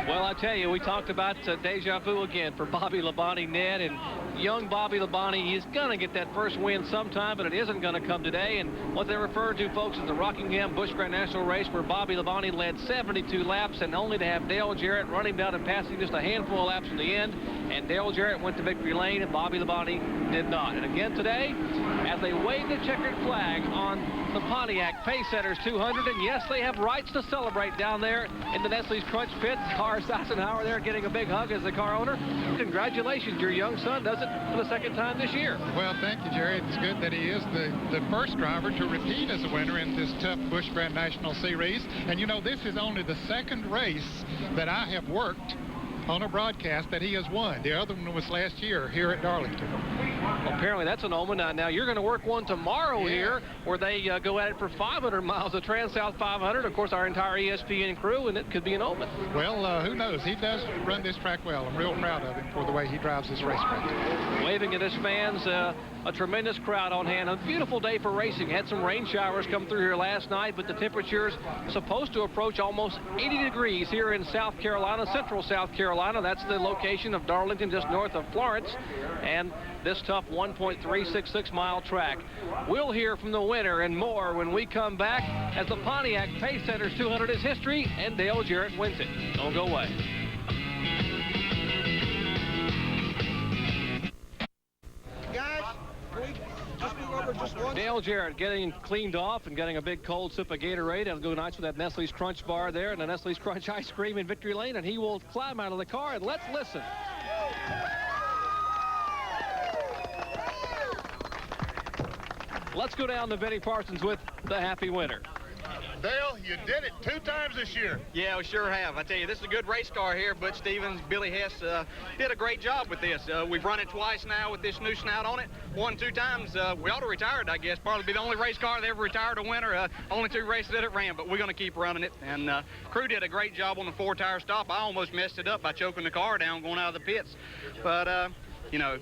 Well, I tell you, we talked about deja vu again for Bobby Labonte, Ned, and young Bobby Labonte, he's going to get that first win sometime, but it isn't going to come today. And what they refer to, folks, is the Rockingham Busch Grand National Race, where Bobby Labonte led 72 laps, and only to have Dale Jarrett run him down and pass him just a handful of laps in the end. And Dale Jarrett went to victory lane, and Bobby Labonte did not. And again today, as they wave the checkered flag on the Pontiac Pacesetters 200, and yes, they have rights to celebrate down there in the Nestle's Crunch pit. Car Sassenhauer there getting a big hug as the car owner. Congratulations, your young son does it for the second time this year. Well, thank you, Jerry. It's good that he is the first driver to repeat as a winner in this tough Busch Grand National Series. And you know, this is only the second race that I have worked on a broadcast that he has won. The other one was last year here at Darlington. Well, apparently that's an omen. Now you're going to work one tomorrow here where they go at it for 500 miles, the Trans-South 500. Of course, our entire ESPN crew, and it could be an omen. Well, who knows? He does run this track well. I'm real proud of him for the way he drives this racetrack. Waving at his fans, a tremendous crowd on hand. A beautiful day for racing. Had some rain showers come through here last night, but the temperature's supposed to approach almost 80 degrees here in South Carolina, central South Carolina. That's the location of Darlington, just north of Florence, and this tough 1.366 mile track. We'll hear from the winner and more when we come back as the Pontiac Pacesetters 200 is history and Dale Jarrett wins it. Don't go away. Guys, can we just move over just one? Dale Jarrett getting cleaned off and getting a big cold sip of Gatorade. That'll go nice with that Nestle's Crunch bar there and the Nestle's Crunch ice cream in victory lane, and he will climb out of the car, and let's listen. Let's go down to Benny Parsons with the happy winner. Dale, you did it 2 times this year. Yeah, we sure have. I tell you, this is a good race car here. Butch Stevens, Billy Hess did a great job with this. We've run it twice now with this new snout on it. 1, 2 times. We ought to retire it, I guess. Probably be the only race car that ever retired a winner. Only 2 races that it ran, but we're going to keep running it. And crew did a great job on the 4-tire stop. I almost messed it up by choking the car down going out of the pits. But, you know,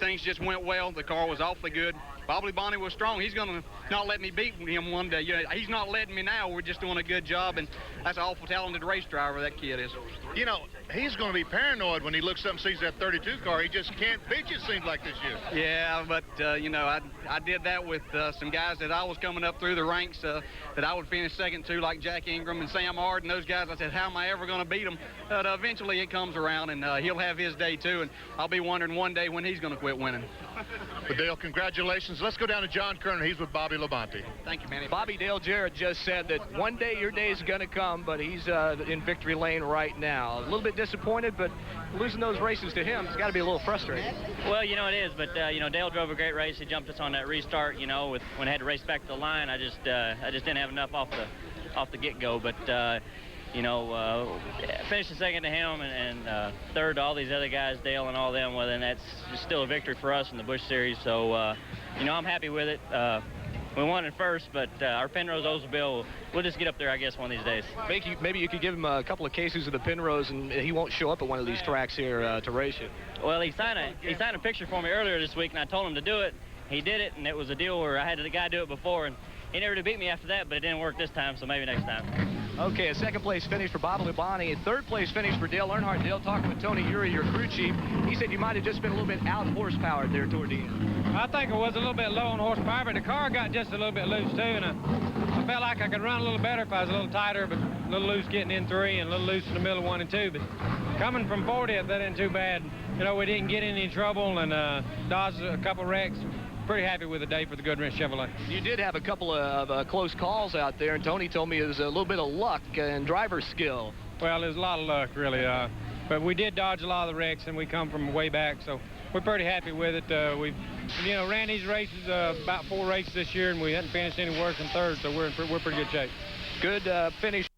things just went well. The car was awfully good. Bobby Labonte was strong. He's going to not let me beat him one day. You know, he's not letting me now. We're just doing a good job, and that's an awful talented race driver, that kid is. You know, he's going to be paranoid when he looks up and sees that 32 car. He just can't beat you, it seems like, this year. Yeah, but, you know, I did that with some guys that I was coming up through the ranks that I would finish second to, like Jack Ingram and Sam Hard and those guys. I said, how am I ever going to beat them? But eventually it comes around, and he'll have his day, too, and I'll be wondering one day when he's going to quit winning. But, Dale, congratulations. Let's go down to John Kerner. He's with Bobby Labonte. Thank you, Manny. Bobby, Dale Jarrett just said that one day your day is going to come, but he's in victory lane right now. A little bit disappointed, but losing those races to him, it's got to be a little frustrating. Well, you know, it is, but, you know, Dale drove a great race. He jumped us on that restart, you know, when I had to race back to the line. I just didn't have enough off the get-go, but, you know, finishing second to him and third to all these other guys, Dale and all them, well, then that's just still a victory for us in the Busch Series. So, you know, I'm happy with it. We won it first, but our Penrose Oldsmobile, we'll just get up there, I guess, one of these days. Maybe you could give him a couple of cases of the Penrose, and he won't show up at one of these tracks here to race you. Well, he signed a picture for me earlier this week, and I told him to do it. He did it, and it was a deal where I had the guy do it before, and he never did beat me after that, but it didn't work this time, so maybe next time. Okay, a second place finish for Bob Lubani. A third place finish for Dale Earnhardt. Dale, talking with Tony Urey, your crew chief, he said you might have just been a little bit out horsepowered there toward the end. I think it was a little bit low on horsepower, but the car got just a little bit loose too, and I felt like I could run a little better if I was a little tighter, but a little loose getting in 3 and a little loose in the middle of 1 and 2. But coming from 40th, that ain't too bad. You know, we didn't get in any trouble and dodged a couple wrecks. Pretty happy with the day for the Goodrich Chevrolet. You did have a couple of close calls out there, and Tony told me it was a little bit of luck and driver skill. Well, there's a lot of luck, really. But we did dodge a lot of the wrecks, and we come from way back, so we're pretty happy with it. We've, you know, ran these races about 4 races this year, and we hadn't finished any worse than third, so we're in pretty good shape. Good finish.